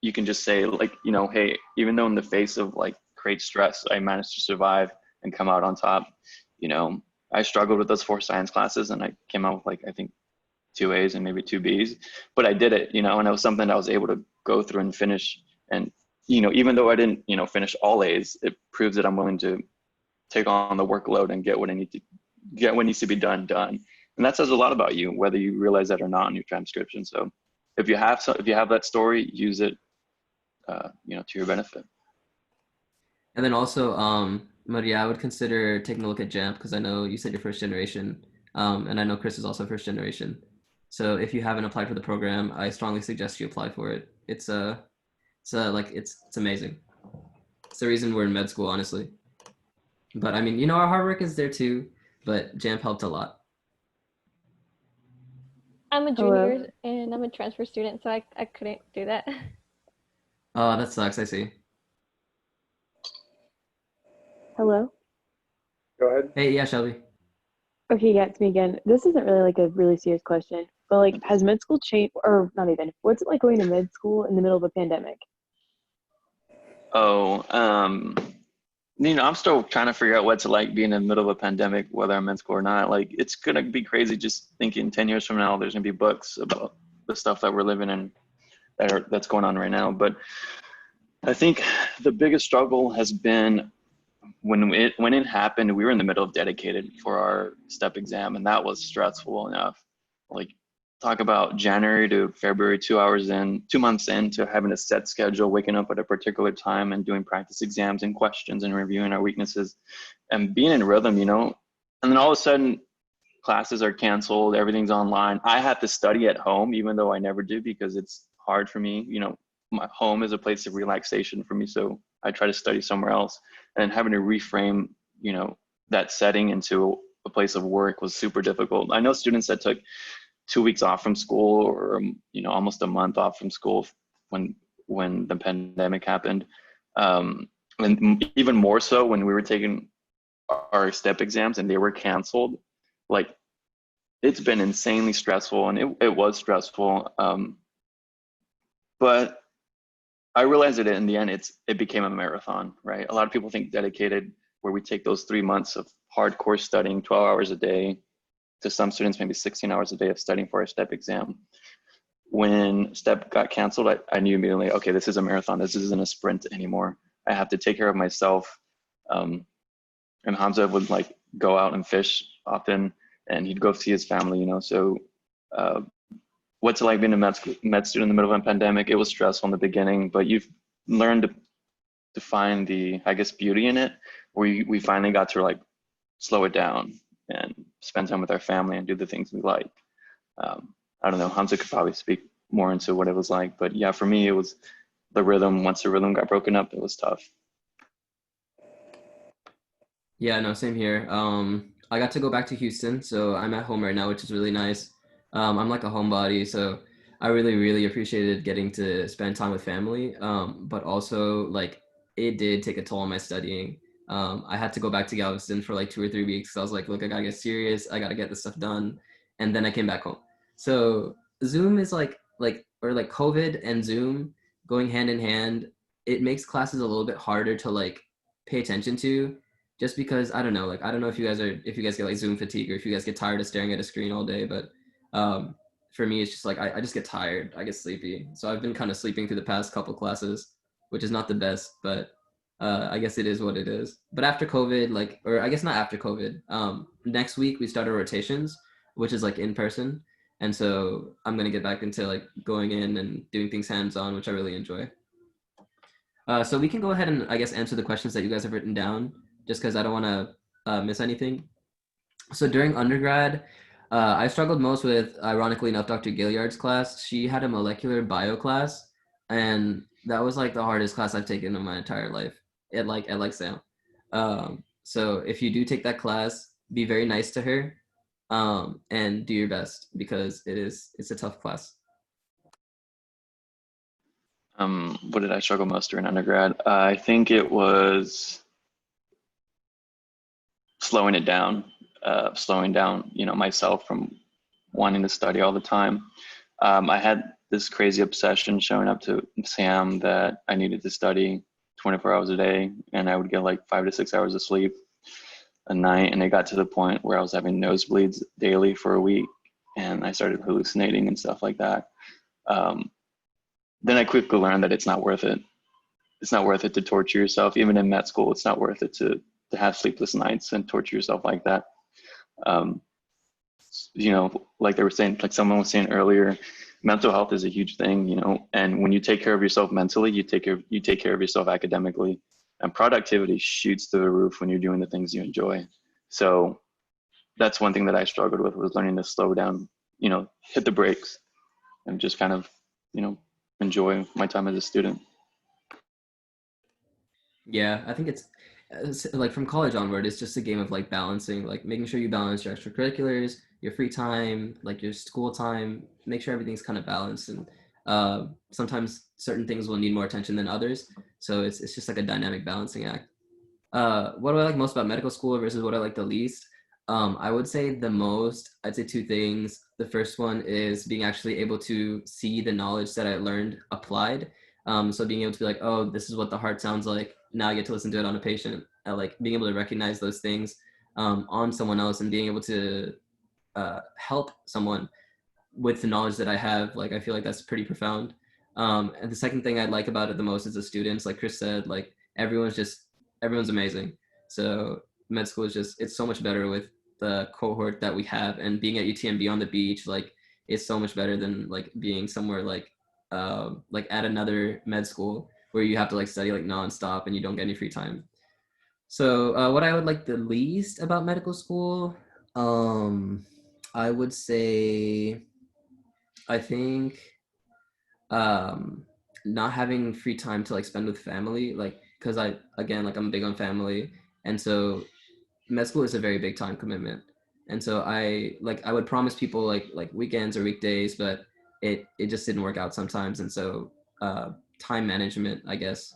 you can just say, like, hey, even though in the face of, like, great stress, I managed to survive and come out on top. I struggled with those 4 science classes, and I came out with, like, I think 2 A's and maybe 2 B's, but I did it, and it was something I was able to go through and finish. And, even though I didn't, finish all A's, it proves that I'm willing to take on the workload and get what needs to be done. And that says a lot about you, whether you realize that or not in your transcription. So if you have that story, use it, to your benefit. And then also, Maria, I would consider taking a look at JAMP, because I know you said you're first generation, and I know Chris is also first generation. So if you haven't applied for the program, I strongly suggest you apply for it. It's amazing. It's the reason we're in med school, honestly. But I mean, our hard work is there too, but JAMP helped a lot. I'm a Hello? junior and I'm a transfer student, so I couldn't do that. Oh, that sucks, I see. Hello? Go ahead. Hey, yeah, Shelby. Okay, yeah, it's me again. This isn't really like a really serious question, but like, has med school changed, or not even, what's it like going to med school in the middle of a pandemic? Oh, I'm still trying to figure out what it's like being in the middle of a pandemic, whether I'm in school or not. Like, it's going to be crazy just thinking 10 years from now, there's going to be books about the stuff that we're living in that's going on right now. But I think the biggest struggle has been when it happened, we were in the middle of dedicated for our step exam, and that was stressful enough. Like, talk about January to February, 2 months into having a set schedule, waking up at a particular time and doing practice exams and questions and reviewing our weaknesses and being in rhythm, you know. And then all of a sudden, classes are canceled, everything's online. I have to study at home, even though I never do, because it's hard for me. You know, my home is a place of relaxation for me, so I try to study somewhere else. And having to reframe, you know, that setting into a place of work was super difficult. I know students that took 2 weeks off from school, or you know, almost a month off from school when the pandemic happened, and even more so when we were taking our step exams and they were canceled. Like, it's been insanely stressful, and it was stressful. But I realized that in the end, it became a marathon, right? A lot of people think dedicated, where we take those 3 months of hardcore studying, 12 hours a day, to some students, maybe 16 hours a day of studying for a step exam. When step got canceled, I knew immediately, okay, this is a marathon. This isn't a sprint anymore. I have to take care of myself. And Hamza would like go out and fish often, and he'd go see his family, you know. So what's it like being a med student in the middle of a pandemic? It was stressful in the beginning, but you've learned to find the, I guess, beauty in it, where we finally got to like slow it down and spend time with our family and do the things we like. I don't know, Hamza could probably speak more into what it was like, but yeah, for me, it was the rhythm. Once the rhythm got broken up, it was tough. Yeah, no, same here. I got to go back to Houston, so I'm at home right now, which is really nice. I'm like a homebody, so I really, really appreciated getting to spend time with family. But also, like, it did take a toll on my studying. I had to go back to Galveston for like 2 or 3 weeks. So I was like, look, I gotta get serious. I gotta get this stuff done. And then I came back home. So Zoom is or like COVID and Zoom going hand in hand. It makes classes a little bit harder to like pay attention to, just because I don't know, like, I don't know if you guys get like Zoom fatigue, or if you guys get tired of staring at a screen all day, but for me, it's just like, I just get tired, I get sleepy. So I've been kind of sleeping through the past couple classes, which is not the best, but I guess it is what it is. But after COVID, like, or I guess not after COVID, next week we start our rotations, which is like in person. And so I'm going to get back into like going in and doing things hands-on, which I really enjoy. So we can go ahead and I guess answer the questions that you guys have written down, just because I don't want to miss anything. So during undergrad, I struggled most with, ironically enough, Dr. Gilliard's class. She had a molecular bio class, and that was like the hardest class I've taken in my entire life at Sam. So if you do take that class, be very nice to her, and do your best, because it's a tough class. What did I struggle most during undergrad? I think it was slowing down, you know, myself from wanting to study all the time. I had this crazy obsession showing up to Sam that I needed to study 24 hours a day, and I would get like 5 to 6 hours of sleep a night. And it got to the point where I was having nosebleeds daily for a week, and I started hallucinating and stuff like that. Then I quickly learned that it's not worth it. It's not worth it to torture yourself. Even in med school, it's not worth it to have sleepless nights and torture yourself like that. You know, like they were saying, like someone was saying earlier, mental health is a huge thing, you know, and when you take care of yourself mentally, you take care of yourself academically, and productivity shoots through the roof when you're doing the things you enjoy. So that's one thing that I struggled with, was learning to slow down, you know, hit the brakes and just kind of, you know, enjoy my time as a student. Yeah, I think it's like from college onward, it's just a game of like balancing, like making sure you balance your extracurriculars, your free time, like your school time, make sure everything's kind of balanced. And sometimes certain things will need more attention than others. So it's just like a dynamic balancing act. What do I like most about medical school versus what I like the least? I would say I'd say 2 things. The first one is being actually able to see the knowledge that I learned applied. So being able to be like, oh, this is what the heart sounds like. Now I get to listen to it on a patient. Like being able to recognize those things on someone else, and being able to help someone with the knowledge that I have. Like, I feel like that's pretty profound. And the second thing I like about it the most is the students. Like Chris said, like everyone's amazing. So med school is just, it's so much better with the cohort that we have, and being at UTMB on the beach, like it's so much better than like being somewhere like at another med school where you have to like study like nonstop and you don't get any free time. So what I would like the least about medical school, I would say, I think not having free time to like spend with family, like because I'm big on family, and so med school is a very big time commitment, and so I would promise people like weekends or weekdays, but it just didn't work out sometimes, and so time management, I guess,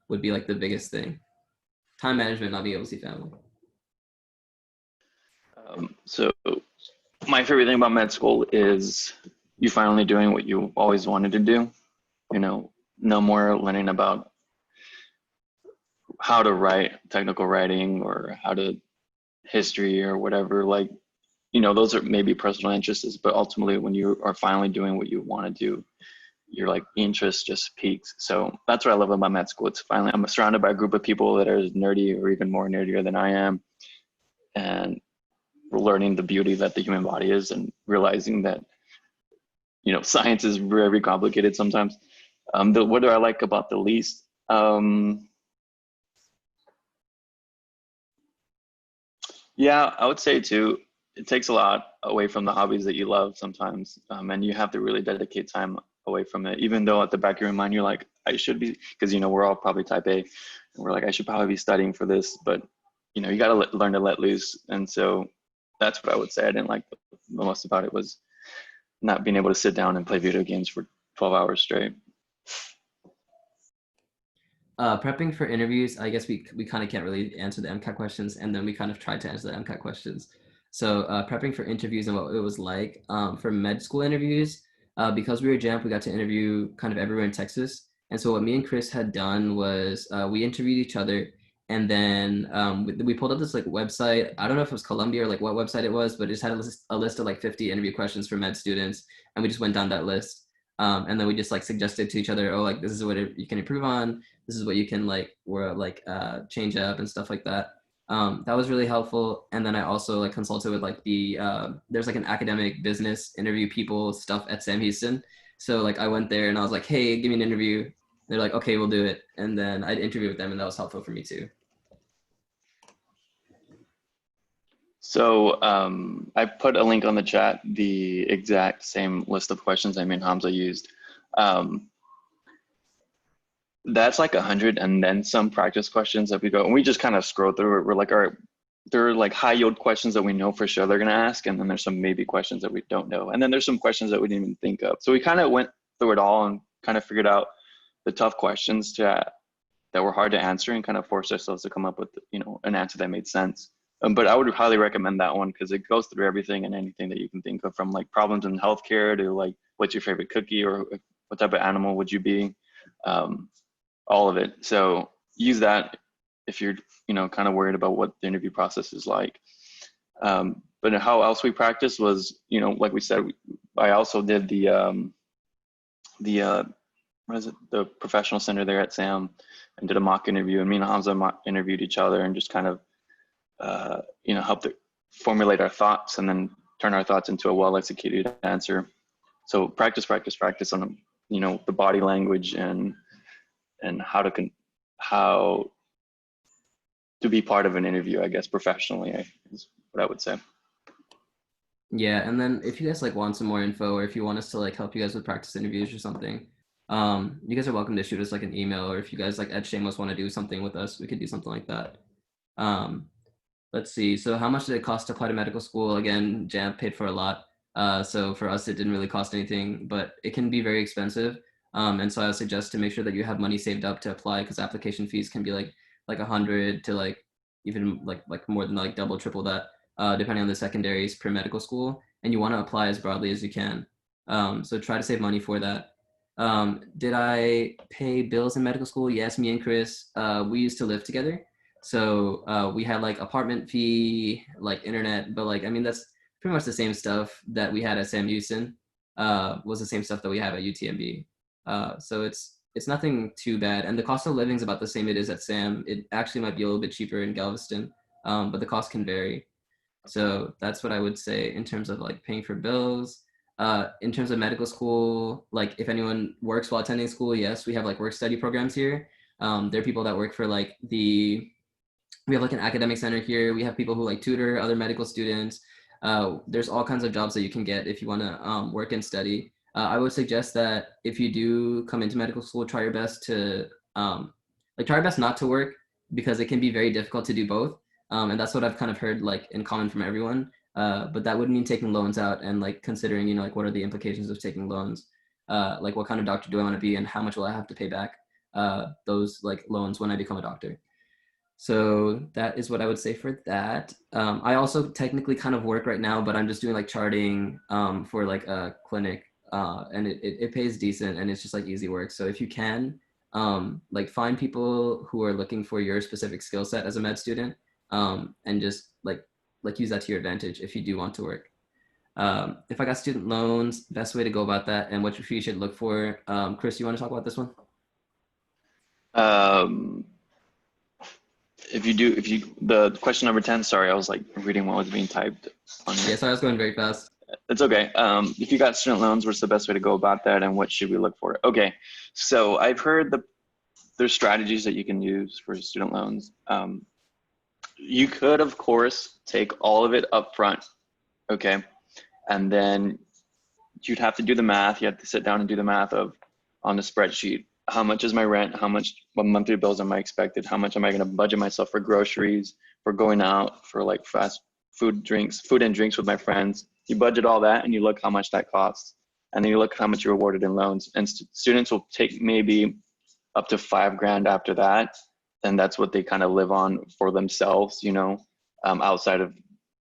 would be like the biggest thing. Time management, not being able to see family. So my favorite thing about med school is you finally doing what you always wanted to do. You know, no more learning about how to write technical writing or how to history or whatever. Like, you know, those are maybe personal interests, but ultimately when you are finally doing what you want to do, your like interest just peaks. So that's what I love about med school. It's finally, I'm surrounded by a group of people that are as nerdy or even more nerdier than I am. And we're learning the beauty that the human body is and realizing that, you know, science is very complicated sometimes. What do I like about the least? Yeah, I would say too, it takes a lot away from the hobbies that you love sometimes. And you have to really dedicate time away from it, even though at the back of your mind, you're like, I should be, because, you know, we're all probably type A and we're like, I should probably be studying for this, but, you know, you got to learn to let loose. And so that's what I would say I didn't like the most about it, was not being able to sit down and play video games for 12 hours straight. Prepping for interviews, I guess we kind of can't really answer the MCAT questions, and then we kind of tried to answer the MCAT questions. So prepping for interviews and what it was like for med school interviews, because we were JAMP, we got to interview kind of everywhere in Texas. And so what me and Chris had done was we interviewed each other, and then we pulled up this like website. I don't know if it was Columbia or like what website it was, but it just had a list of like 50 interview questions for med students, and we just went down that list. And then we just like suggested to each other, oh, like this is what you can improve on. This is what you can change up and stuff like that. That was really helpful. And then I also like consulted with like there's like an academic business interview people stuff at Sam Houston. So like I went there and I was like, hey, give me an interview. They're like, okay, we'll do it. And then I'd interview with them, and that was helpful for me too. So I put a link on the chat, the exact same list of questions I mean Hamza used. That's like 100 and then some practice questions that we go, and we just kind of scroll through it. We're like, all right, there are like high yield questions that we know for sure they're gonna ask, and then there's some maybe questions that we don't know. And then there's some questions that we didn't even think of. So we kind of went through it all and kind of figured out the tough questions that were hard to answer, and kind of forced ourselves to come up with, you know, an answer that made sense. But I would highly recommend that one because it goes through everything and anything that you can think of, from like problems in healthcare to like what's your favorite cookie or what type of animal would you be, all of it. So use that if you're, you know, kind of worried about what the interview process is like. But how else we practice was, you know, like we said, I also did the professional center there at SAM and did a mock interview, and me and Hamza interviewed each other and just kind of you know, help to formulate our thoughts and then turn our thoughts into a well-executed answer. So practice on, you know, the body language and how to be part of an interview, I guess, professionally is what I would say. Yeah, and then if you guys like want some more info, or if you want us to like help you guys with practice interviews or something, you guys are welcome to shoot us like an email, or if you guys like at Shamos want to do something with us, we could do something like that. Let's see. So how much did it cost to apply to medical school? Again, JAMP paid for a lot. So for us, it didn't really cost anything, but it can be very expensive. And so I would suggest to make sure that you have money saved up to apply, because application fees can be like 100 to like even like more than like double, triple that, depending on the secondaries per medical school. And you want to apply as broadly as you can. So try to save money for that. Did I pay bills in medical school? Yes, me and Chris, we used to live together. So we had like apartment fee, like internet, but like, I mean, that's pretty much the same stuff that we had at Sam Houston, was the same stuff that we have at UTMB. So it's it's nothing too bad. And the cost of living is about the same it is at Sam. It actually might be a little bit cheaper in Galveston, but the cost can vary. So that's what I would say in terms of like paying for bills. In terms of medical school, like if anyone works while attending school, yes, we have like work study programs here. There are people that work for like we have like an academic center here. We have people who like tutor other medical students. There's all kinds of jobs that you can get if you want to work and study. I would suggest that if you do come into medical school, try your best to try your best not to work, because it can be very difficult to do both. And that's what I've kind of heard like in common from everyone. But that would mean taking loans out and like considering, you know, like what are the implications of taking loans? Like what kind of doctor do I want to be and how much will I have to pay back those like loans when I become a doctor? So that is what I would say for that. I also technically kind of work right now, but I'm just doing like charting for like a clinic, and it pays decent and it's just like easy work. So if you can, like find people who are looking for your specific skill set as a med student, and just like use that to your advantage if you do want to work. If I got student loans, best way to go about that and what you should look for. Chris, you want to talk about this one? The question number 10, sorry, I was like reading what was being typed on here. Yeah, sorry, I was going very fast. It's okay. If you got student loans, what's the best way to go about that and what should we look for? Okay, so I've heard there's strategies that you can use for student loans. You could, of course, take all of it up front, okay? And then you'd have to do the math. You have to sit down and do the math on the spreadsheet. How much is my rent? What monthly bills am I expected? How much am I going to budget myself for groceries, for going out, for like fast food and drinks with my friends? You budget all that and you look how much that costs. And then you look how much you're awarded in loans. And students will take maybe up to $5,000 after that. And that's what they kind of live on for themselves, you know, outside of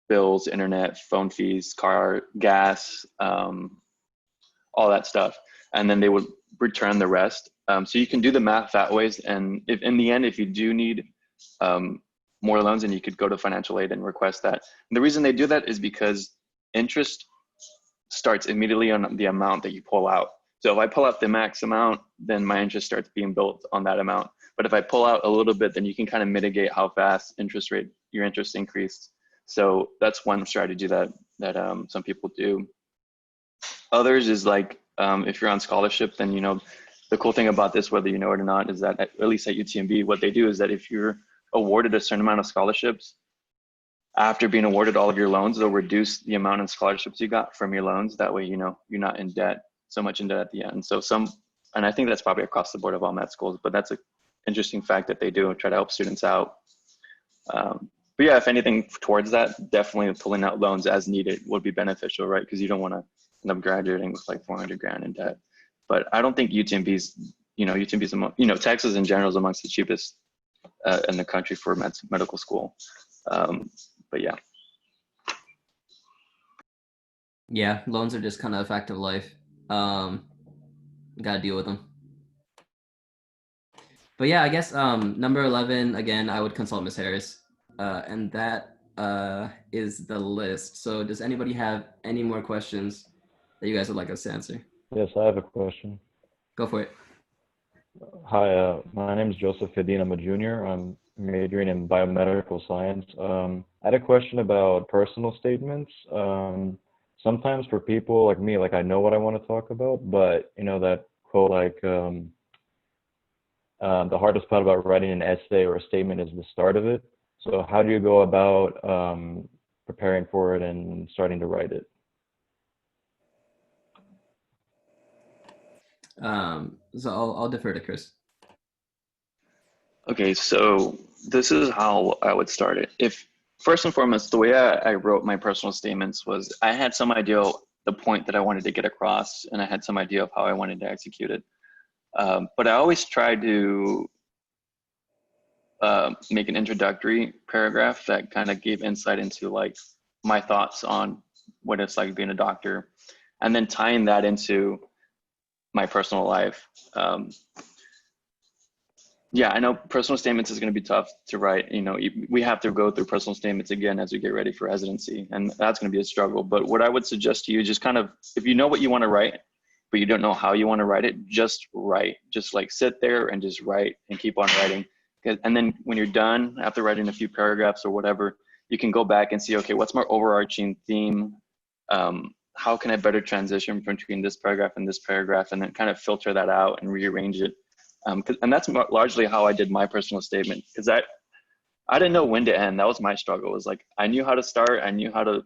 bills, internet, phone fees, car, gas, all that stuff. And then they would return the rest. So you can do the math that ways. And if in the end, if you do need more loans, then you could go to financial aid and request that. And the reason they do that is because interest starts immediately on the amount that you pull out. So if I pull out the max amount, then my interest starts being built on that amount. But if I pull out a little bit, then you can kind of mitigate how fast your interest increased. So that's one strategy that some people do. Others is like, if you're on scholarship, then, you know, the cool thing about this, whether you know it or not, is that at least at UTMB, what they do is that if you're awarded a certain amount of scholarships, after being awarded all of your loans, they'll reduce the amount of scholarships you got from your loans. That way, you know, you're not in debt, so much in debt at the end. So and I think that's probably across the board of all med schools, but that's an interesting fact that they do try to help students out. But yeah, if anything towards that, definitely pulling out loans as needed would be beneficial, right? Because you don't want to end up graduating with like $400,000 in debt. But I don't think UTMB's, Texas in general is amongst the cheapest in the country for medical school. But yeah. Yeah, loans are just kind of a fact of life. Gotta deal with them. But yeah, I guess number 11, again, I would consult Ms. Harris. And that is the list. So does anybody have any more questions that you guys would like us to answer? Yes, I have a question. Go for it. Hi, my name is Joseph Kadeen. I'm a junior. I'm majoring in biomedical science. I had a question about personal statements. Sometimes for people like me, like I know what I want to talk about, but you know that quote like the hardest part about writing an essay or a statement is the start of it. So how do you go about preparing for it and starting to write it? So I'll defer to Chris. Okay, so this is how I would start it. If first and foremost, the way I wrote my personal statements was I had some idea the point that I wanted to get across, and I had some idea of how I wanted to execute it. But I always try to make an introductory paragraph that kind of gave insight into like my thoughts on what it's like being a doctor, and then tying that into my personal life. Yeah, I know personal statements is going to be tough to write. You know, we have to go through personal statements again as we get ready for residency, and that's going to be a struggle. But what I would suggest to you, just kind of, if you know what you want to write, but you don't know how you want to write it, just write. Just like sit there and just write and keep on writing. And then when you're done, after writing a few paragraphs or whatever, you can go back and see, okay, what's my overarching theme? How can I better transition between this paragraph and this paragraph, and then kind of filter that out and rearrange it. And that's largely how I did my personal statement, because I didn't know when to end. That was my struggle. It was like, I knew how to start, I knew how to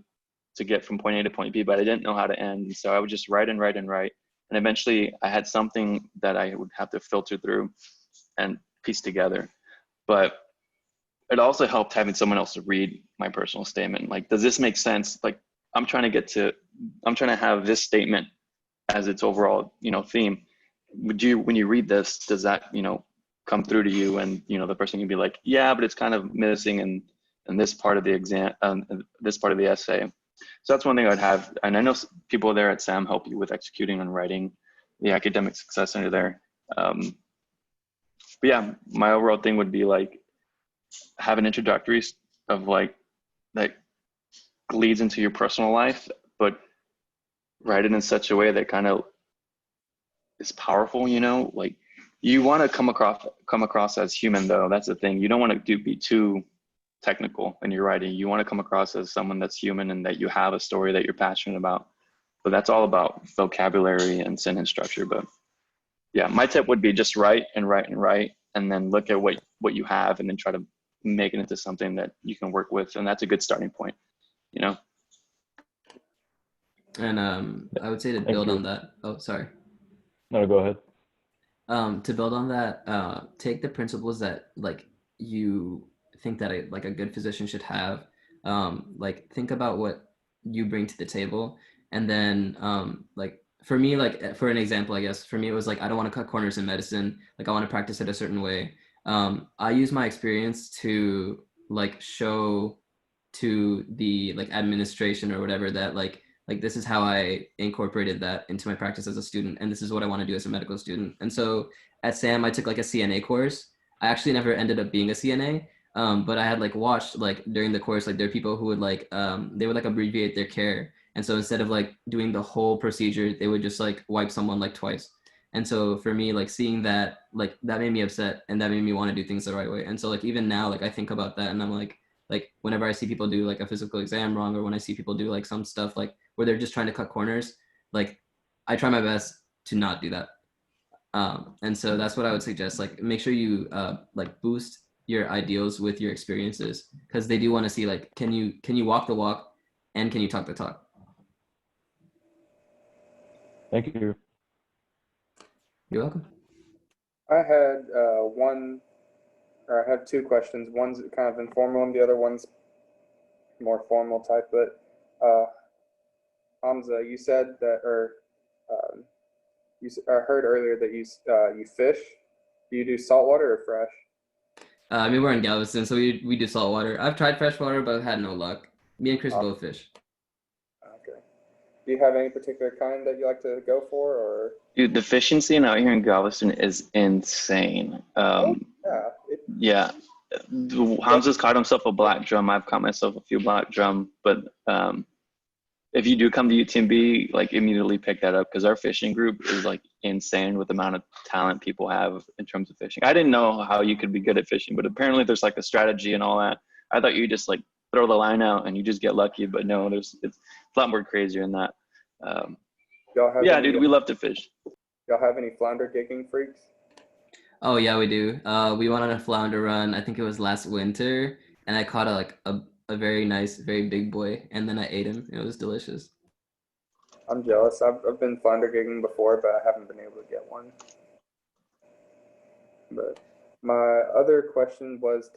get from point A to point B, but I didn't know how to end. And so I would just write and write and write. And eventually I had something that I would have to filter through and piece together. But it also helped having someone else to read my personal statement. Like, does this make sense? Like, I'm trying to have this statement as its overall, theme. When you read this, does that, come through to you? And, the person can be like, yeah, but it's kind of missing in this part of the exam, this part of the essay. So that's one thing I'd have. And I know people there at SAM help you with executing and writing the academic success under there. But yeah, my overall thing would be like, have an introductory of like, that leads into your personal life, but write it in such a way that kind of is powerful, like you want to come across as human though. That's the thing. You don't want to be too technical in your writing. You want to come across as someone that's human and that you have a story that you're passionate about. But that's all about vocabulary and sentence structure. But yeah, my tip would be just write and write and write, and then look at what you have and then try to make it into something that you can work with. And that's a good starting point, And I would say to build on that. Oh, sorry. No, go ahead. To build on that, take the principles that like you think that a good physician should have. Like think about what you bring to the table, and then like for me, like for an example, I guess for me it was like I don't want to cut corners in medicine. Like I want to practice it a certain way. I use my experience to like show to the like administration or whatever that like this is how I incorporated that into my practice as a student, and this is what I want to do as a medical student. And so at SAM, I took like a CNA course. I actually never ended up being a CNA, but I had like watched like during the course, like there are people who would like they would like abbreviate their care, and so instead of like doing the whole procedure, they would just like wipe someone like twice. And so for me, like seeing that, like that made me upset, and that made me want to do things the right way. And so like even now, like I think about that, and I'm like whenever I see people do like a physical exam wrong, or when I see people do like some stuff like where they're just trying to cut corners, like I try my best to not do that. And so that's what I would suggest. Like make sure you like boost your ideals with your experiences, because they do want to see like can you walk the walk and can you talk the talk. Thank you. You're welcome. I had I had two questions. One's kind of informal and the other one's more formal type. But Hamza, you said that, or I heard earlier that you fish. Do you do saltwater or fresh? I mean, we're in Galveston, so we do saltwater. I've tried freshwater, but I've had no luck. Me and Chris both fish. Okay. Do you have any particular kind that you like to go for, or? Dude, the fishing scene out here in Galveston is insane. Yeah. Hamza's caught himself a black drum. I've caught myself a few black drum, but if you do come to UTMB, like immediately pick that up, because our fishing group is like insane with the amount of talent people have in terms of fishing. I didn't know how you could be good at fishing, but apparently there's like a strategy and all that. I thought you just like throw the line out and you just get lucky, but no, it's a lot more crazier than that. Dude, we love to fish. Y'all have any flounder gigging freaks? Oh yeah, we do. We went on a flounder run. I think it was last winter, and I caught a very nice, very big boy, and then I ate him. It was delicious. I'm jealous. I've been flounder gigging before, but I haven't been able to get one. But my other question was,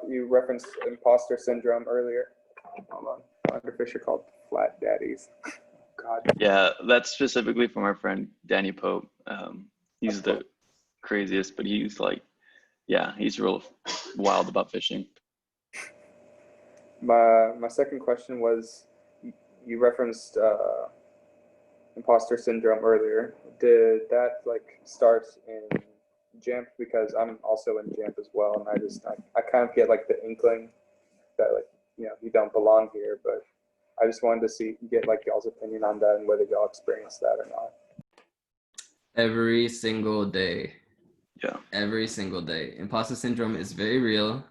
you referenced imposter syndrome earlier. Hold on. Flounder fish are called flat daddies. God. Yeah, that's specifically from our friend Danny Pope. He's the craziest, but he's like, yeah, he's real wild about fishing. My second question was, you referenced imposter syndrome earlier. Did that like start in JAMP? Because I'm also in JAMP as well, and I kind of get like the inkling that like you don't belong here, but I just wanted to get like y'all's opinion on that and whether y'all experienced that or not. Every single day. Yeah. Every single day. Imposter syndrome is very real.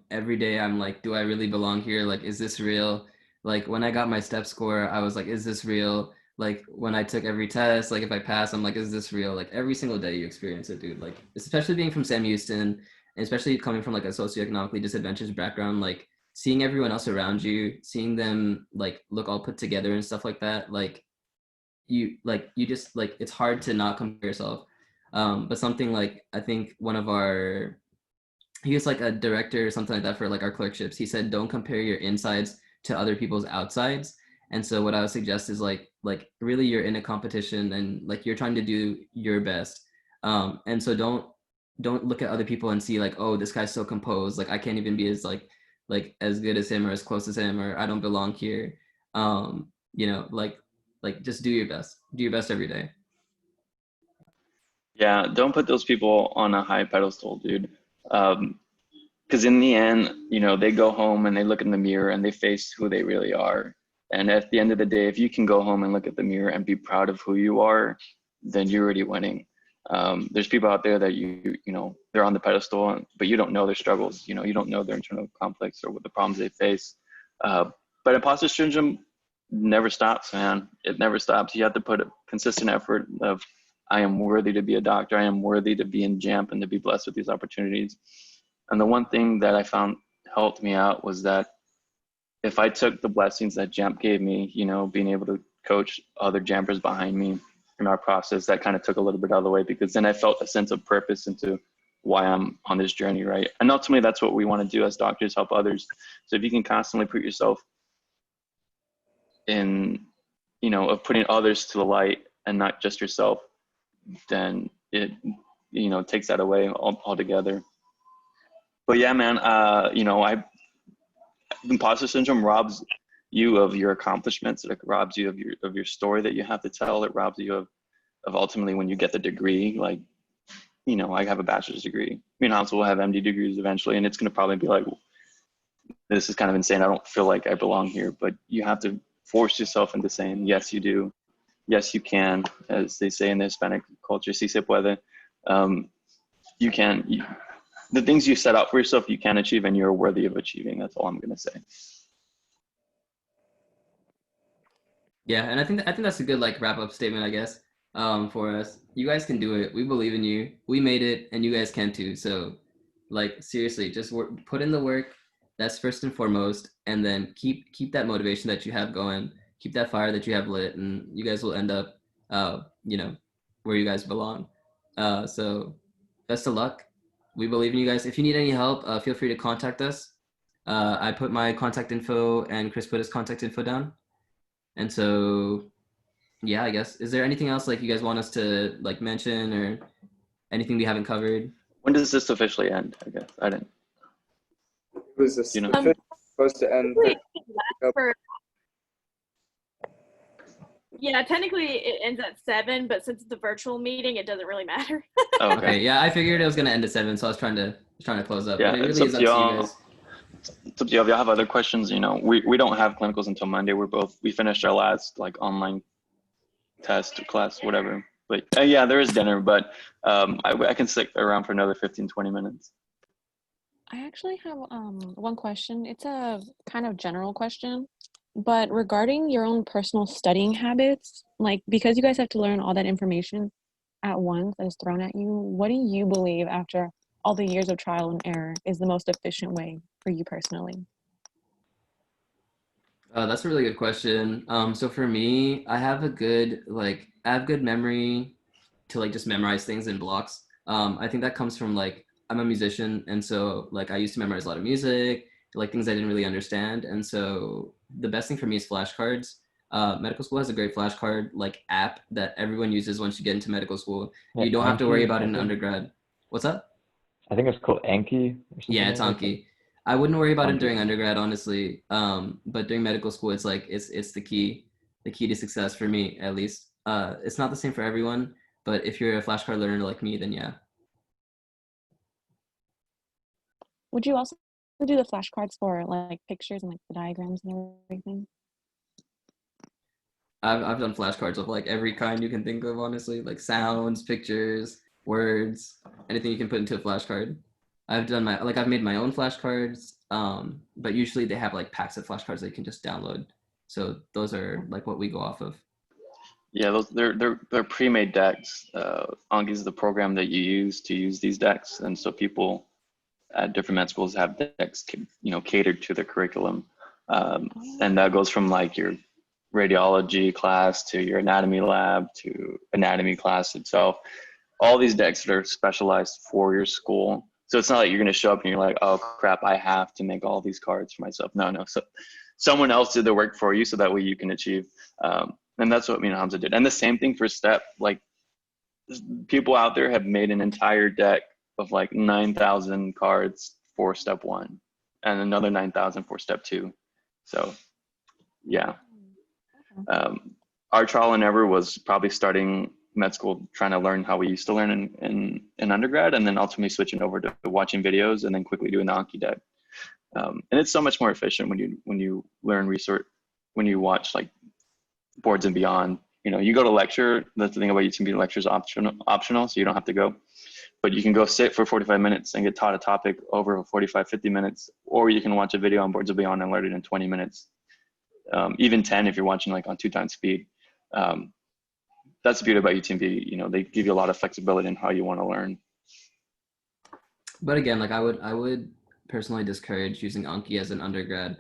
Every day I'm like, do I really belong here? Like, is this real? Like when I got my step score, I was like, is this real? Like when I took every test, like if I pass, I'm like, is this real? Like every single day you experience it, dude. Like especially being from Sam Houston, and especially coming from like a socioeconomically disadvantaged background, like seeing everyone else around you, seeing them like look all put together and stuff like that, like you just like it's hard to not compare yourself. But something like I think one of our he was like a director or something like that for like our clerkships. He said, don't compare your insides to other people's outsides. And so what I would suggest is like really you're in a competition and like you're trying to do your best. And so don't look at other people and see like, oh, this guy's so composed. Like I can't even be as like as good as him or as close as him, or I don't belong here. You know, like just do your best. Do your best every day. Yeah, don't put those people on a high pedestal, dude. Because in the end, you know, they go home and they look in the mirror and they face who they really are. And at the end of the day, if you can go home and look at the mirror and be proud of who you are, then you're already winning. There's people out there that you know, they're on the pedestal, but you don't know their struggles. You know, you don't know their internal conflicts or what the problems they face. But imposter syndrome never stops, man. It never stops. You have to put a consistent effort of, I am worthy to be a doctor. I am worthy to be in JAMP and to be blessed with these opportunities. And the one thing that I found helped me out was that if I took the blessings that JAMP gave me, you know, being able to coach other JAMPers behind me in our process, that kind of took a little bit out of the way, because then I felt a sense of purpose into why I'm on this journey, right? And ultimately, that's what we want to do as doctors, help others. So if you can constantly put yourself in, you know, of putting others to the light and not just yourself, then it, you know, takes that away altogether. But yeah, man, you know, imposter syndrome robs you of your accomplishments. It robs you of your story that you have to tell. It robs you of ultimately when you get the degree. Like, you know, I have a bachelor's degree. Me and Hansel will have MD degrees eventually, and it's going to probably be like, this is kind of insane. I don't feel like I belong here. But you have to force yourself into saying, yes, you do. Yes, you can. As they say in the Hispanic culture, si se puede. You can. The things you set out for yourself, you can achieve, and you're worthy of achieving. That's all I'm going to say. Yeah, and I think that's a good like wrap up statement, I guess, for us. You guys can do it. We believe in you. We made it, and you guys can too. So, like seriously, just put in the work. That's first and foremost, and then keep that motivation that you have going. Keep that fire that you have lit, and you guys will end up, you know, where you guys belong. So, best of luck. We believe in you guys. If you need any help, feel free to contact us. I put my contact info, and Chris put his contact info down. And so, yeah, I guess, is there anything else like you guys want us to like mention or anything we haven't covered? When does this officially end? I guess I didn't. It was this You know, supposed to end. Yeah, technically it ends at 7, but since it's a virtual meeting, it doesn't really matter. Oh, okay. Okay, yeah, I figured it was gonna end at 7, so I was trying to close up. Yeah, But it it's really up is to up to you y'all. guys. It's up to y'all. If y'all have other questions, you know, we don't have clinicals until Monday. We finished our last like online test class, whatever. But yeah, there is dinner, but I can stick around for another 15, 20 minutes. I actually have one question. It's a kind of general question, but regarding your own personal studying habits, like because you guys have to learn all that information at once that is thrown at you, what do you believe after all the years of trial and error is the most efficient way for you personally? That's a really good question. So for me, I have good memory to like just memorize things in blocks. I think that comes from like I'm a musician, and so like I used to memorize a lot of music, like things I didn't really understand, and so the best thing for me is flashcards. Medical school has a great flashcard like app that everyone uses once you get into medical school. Yeah, You don't have to worry Anki, about it I in think. undergrad. What's up? I think it's called Anki or something Yeah, it's like that. Anki. I wouldn't worry about it Anki. during undergrad, honestly. But during medical school, it's like it's the key to success for me at least. It's not the same for everyone, but if you're a flashcard learner like me, then yeah. Would you also do the flashcards for like pictures and like the diagrams and everything? I've done flashcards of like every kind you can think of, honestly, like sounds, pictures, words, anything you can put into a flashcard. I've made my own flashcards, but usually they have like packs of flashcards that you can just download. So those are like what we go off of. Yeah, those they're pre-made decks. Anki is the program that you use to use these decks, and so people at different med schools have decks, catered to the curriculum, and that goes from like your radiology class to your anatomy lab to anatomy class itself. All these decks that are specialized for your school. So it's not like you're going to show up and you're like, oh crap, I have to make all these cards for myself. No. So someone else did the work for you, so that way you can achieve. And that's what me and Hamza did. And the same thing for STEP. Like, people out there have made an entire deck of like 9,000 cards for step 1 and another 9,000 for step 2. So yeah. Our trial and error was probably starting med school, trying to learn how we used to learn in undergrad, and then ultimately switching over to watching videos and then quickly doing the Anki deck. And it's so much more efficient when you learn research, when you watch like Boards and Beyond. You go to lecture. That's the thing about UTMB, lecture is optional, so you don't have to go. But you can go sit for 45 minutes and get taught a topic over 45, 50 minutes, or you can watch a video on Boards and Beyond and learn it in 20 minutes. Even 10 if you're watching like on 2x speed. That's the beauty about UTMB. They give you a lot of flexibility in how you want to learn. But again, like I would personally discourage using Anki as an undergrad,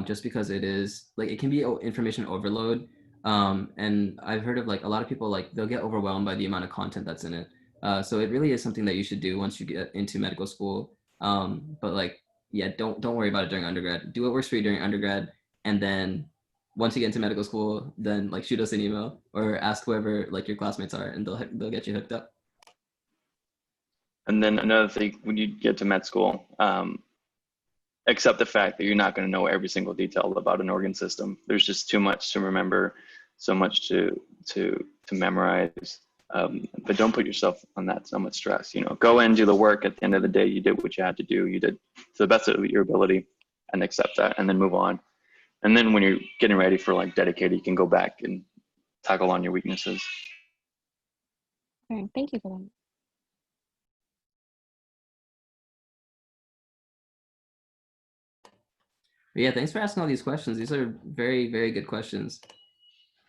just because it is like it can be information overload. And I've heard of like a lot of people, like they'll get overwhelmed by the amount of content that's in it. So it really is something that you should do once you get into medical school. But like, yeah, don't worry about it during undergrad. Do what works for you during undergrad, and then once you get into medical school, then like shoot us an email or ask whoever like your classmates are, and they'll get you hooked up. And then another thing, when you get to med school, accept the fact that you're not going to know every single detail about an organ system. There's just too much to remember, so much to memorize. But don't put yourself on that so much stress. Go in, do the work. At the end of the day, you did what you had to do. You did to the best of your ability, and accept that, and then move on. And then when you're getting ready for like dedicated, you can go back and tackle on your weaknesses. Okay, thank you for that. But yeah, thanks for asking all these questions. These are very, very good questions.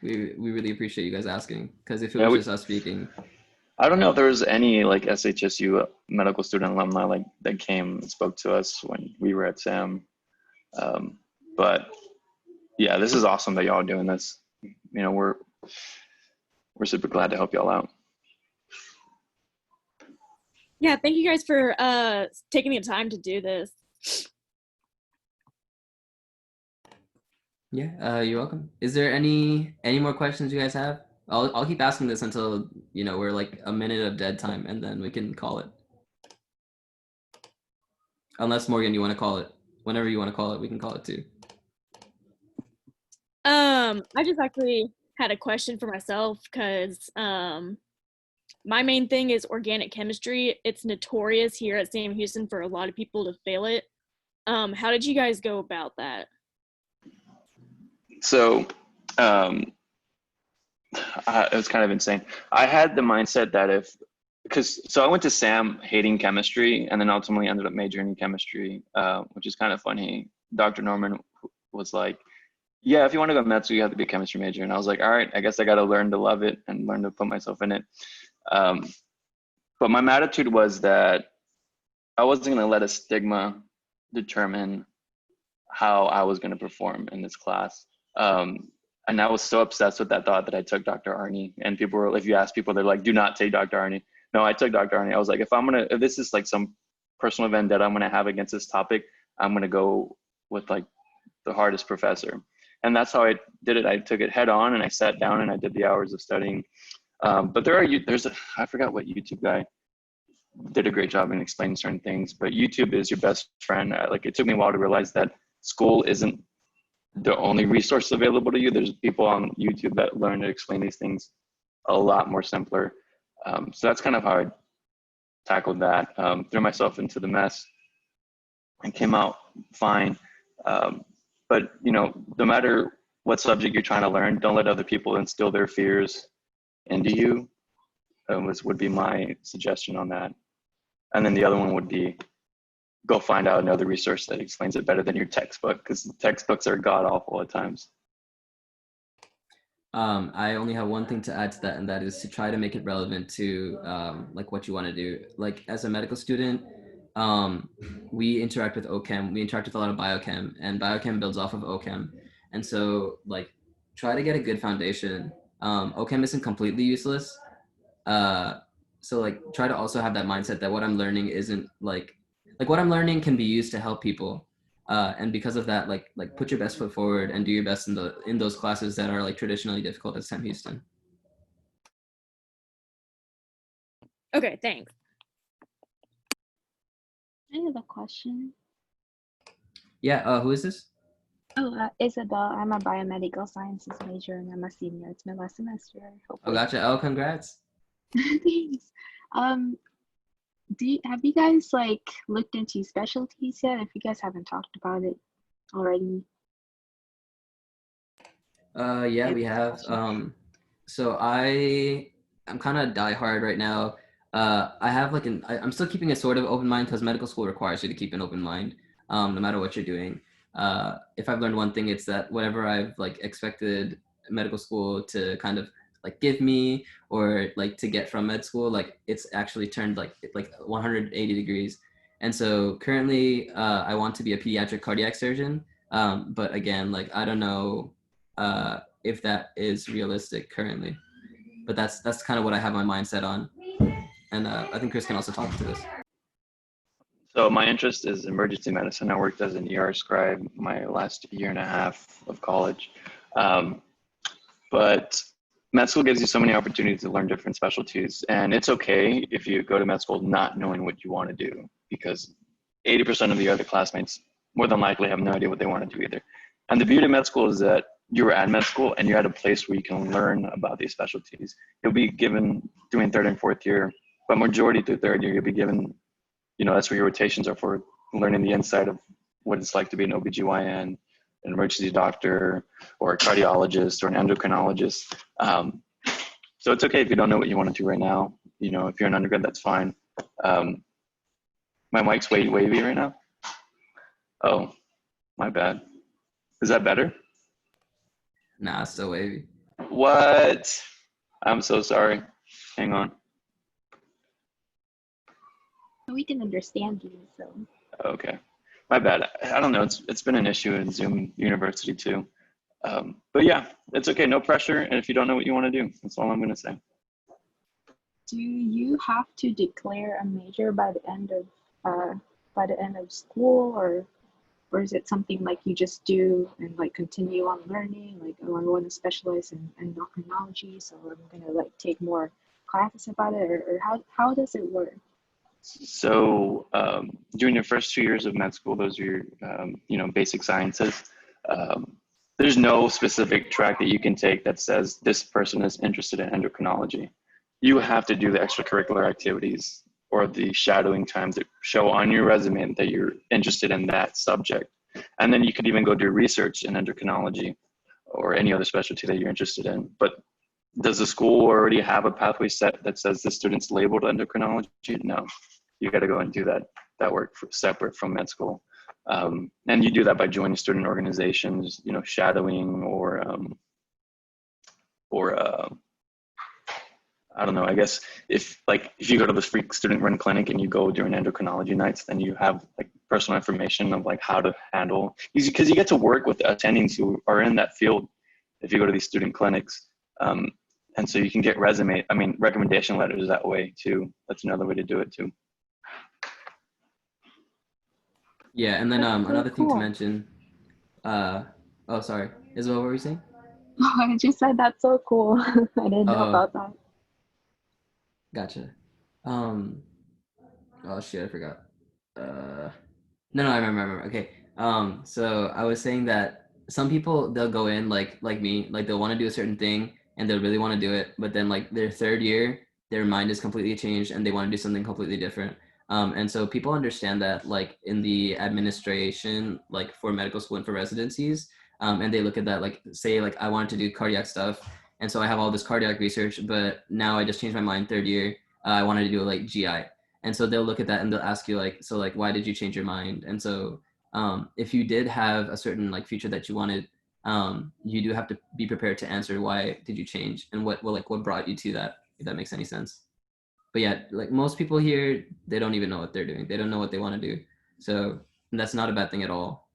We really appreciate you guys asking, because if it was just us speaking. I don't know if there was any like SHSU medical student alumni like that came and spoke to us when we were at SAM. But yeah, this is awesome that y'all are doing this. We're super glad to help y'all out. Yeah, thank you guys for taking the time to do this. Yeah, you're welcome. Is there any more questions you guys have? I'll keep asking this until we're like a minute of dead time, and then we can call it. Unless Morgan, you want to call it. Whenever you want to call it, we can call it too. I just actually had a question for myself, because my main thing is organic chemistry. It's notorious here at Sam Houston for a lot of people to fail it. How did you guys go about that? So it was kind of insane. I had the mindset that so I went to SAM hating chemistry, and then ultimately ended up majoring in chemistry, which is kind of funny. Dr. Norman was like, yeah, if you want to go to med school, you have to be a chemistry major. And I was like, all right, I guess I got to learn to love it and learn to put myself in it. But my attitude was that I wasn't going to let a stigma determine how I was going to perform in this class. And I was so obsessed with that thought that I took Dr. Arnie. And people were, if you ask people, they're like, do not take Dr. Arnie. No, I took Dr. Arnie. I was like, if this is like some personal vendetta I'm going to have against this topic, I'm going to go with like the hardest professor. And that's how I did it. I took it head on, and I sat down and I did the hours of studying. But I forgot what YouTube guy did a great job in explaining certain things, but YouTube is your best friend. Like, it took me a while to realize that school isn't the only resource available to you. There's people on YouTube that learn to explain these things a lot more simpler. So that's kind of how I tackled that. Threw myself into the mess and came out fine. But no matter what subject you're trying to learn. Don't let other people instill their fears into you. Would be my suggestion on that. And then the other one would be go find out another resource that explains it better than your textbook, because textbooks are god awful at times. I only have one thing to add to that, and that is to try to make it relevant to like what you want to do. Like as a medical student, we interact with OChem. We interact with a lot of biochem, and biochem builds off of OChem. And so like try to get a good foundation. OChem isn't completely useless. So like try to also have that mindset that what I'm learning isn't like what I'm learning can be used to help people. And because of that, like put your best foot forward and do your best in those classes that are like traditionally difficult at Sam Houston. Okay, thanks. I have a question. Yeah, who is this? Oh, Isabel. I'm a biomedical sciences major and I'm a senior. It's my last semester. Oh, Hopefully. gotcha. Oh, congrats. Thanks. Have you guys like looked into specialties yet? If you guys haven't talked about it already. Yeah, we have. So I'm kind of diehard right now. I have like I'm still keeping a sort of open mind because medical school requires you to keep an open mind, no matter what you're doing. If I've learned one thing, it's that whatever I've like expected medical school to kind of like give me or like to get from med school, like it's actually turned like 180 degrees. And so currently I want to be a pediatric cardiac surgeon. But again, like I don't know if that is realistic currently, but that's kind of what I have my mindset on. And I think Chris can also talk to this. So my interest is emergency medicine. I worked as an ER scribe my last year and a half of college. But med school gives you so many opportunities to learn different specialties. And it's okay if you go to med school not knowing what you want to do, because 80% of the other classmates more than likely have no idea what they want to do either. And the beauty of med school is that you're at med school and you're at a place where you can learn about these specialties. You'll be given doing third and fourth year, but majority through third year, you'll be given, you know, that's where your rotations are for learning the inside of what it's like to be an OBGYN, an emergency doctor, or a cardiologist or an endocrinologist. So it's okay if you don't know what you want to do right now. You know, if you're an undergrad, that's fine. My mic's way wavy right now. Oh, my bad. Is that better? Nah, it's still wavy. What? I'm so sorry. Hang on. We can understand you, so. Okay. My bad. I don't know. It's been an issue in Zoom University too. But yeah, it's okay. No pressure. And if you don't know what you want to do, that's all I'm going to say. Do you have to declare a major by the end of school, or is it something like you just do and like continue on learning? Like, oh, I want to specialize in endocrinology, so I'm going to like take more classes about it, or how does it work? So during your first 2 years of med school, those are your basic sciences. There's no specific track that you can take that says this person is interested in endocrinology. You have to do the extracurricular activities or the shadowing time that show on your resume that you're interested in that subject. And then you could even go do research in endocrinology or any other specialty that you're interested in. But does the school already have a pathway set that says the student's labeled endocrinology? No, you got to go and do that work separate from med school. And you do that by joining student organizations, you know, shadowing or I don't know, I guess if you go to this free student run clinic and you go during endocrinology nights, then you have like personal information of like how to handle, because you get to work with attendings who are in that field if you go to these student clinics. And so you can get recommendation letters that way too. That's another way to do it too. Yeah, and then another thing to cool. mention. Oh, sorry. Isabel, what were you saying? I just said that's so cool. I didn't know about that. Gotcha. Oh shit, I forgot. No, I remember. Okay. So I was saying that some people, they'll go in like me, like they'll want to do a certain thing and they'll really want to do it, but then like their third year, their mind is completely changed and they want to do something completely different. And so people understand that like in the administration, like for medical school and for residencies, And they look at that, like say like I wanted to do cardiac stuff, and so I have all this cardiac research, but now I just changed my mind third year. I wanted to do like GI, and so they'll look at that and they'll ask you like, so like why did you change your mind? And so if you did have a certain like future that you wanted, you do have to be prepared to answer why did you change and what brought you to that, if that makes any sense. But yeah, like most people here, they don't even know what they're doing. They don't know what they want to do. So that's not a bad thing at all.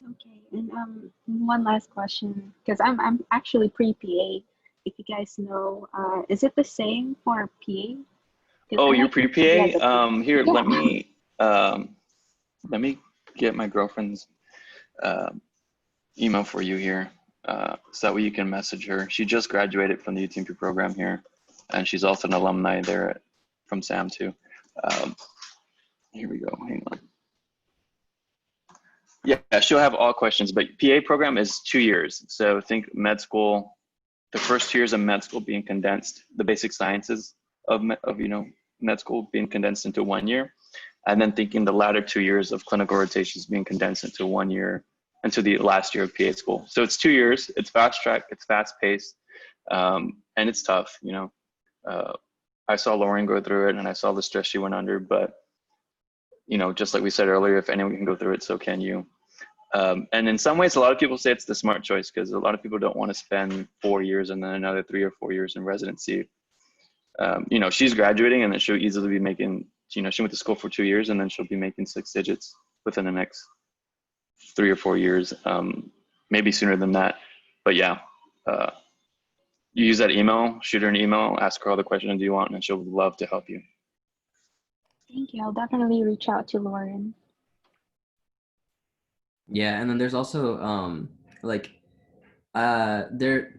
Okay, and one last question, because I'm actually pre-PA. If you guys know, is it the same for PA? Because Oh, I you're know yeah, pre-PA? Here, yeah. let me get my girlfriend's email for you here, so that way you can message her. She just graduated from the UTMP program here, and she's also an alumni there from SAM too. Here we go, hang on. Yeah, she'll have all questions, but PA program is 2 years. So think med school, the first 2 years of med school being condensed, the basic sciences of med school being condensed into 1 year, and then thinking the latter 2 years of clinical rotations being condensed into 1 year, into the last year of PA school. So it's 2 years, it's fast track, it's fast paced, and it's tough, I saw Lauren go through it and I saw the stress she went under, but just like we said earlier, if anyone can go through it, so can you. And in some ways, a lot of people say it's the smart choice because a lot of people don't want to spend 4 years and then another 3 or 4 years in residency. She's graduating and then she'll easily be making, she went to school for 2 years and then she'll be making 6 digits within the next 3 or 4 years, maybe sooner than that. But yeah, you use that email, shoot her an email, ask her all the questions you want, and she'll love to help you. Thank you. I'll definitely reach out to Lauren. Yeah, and then there's also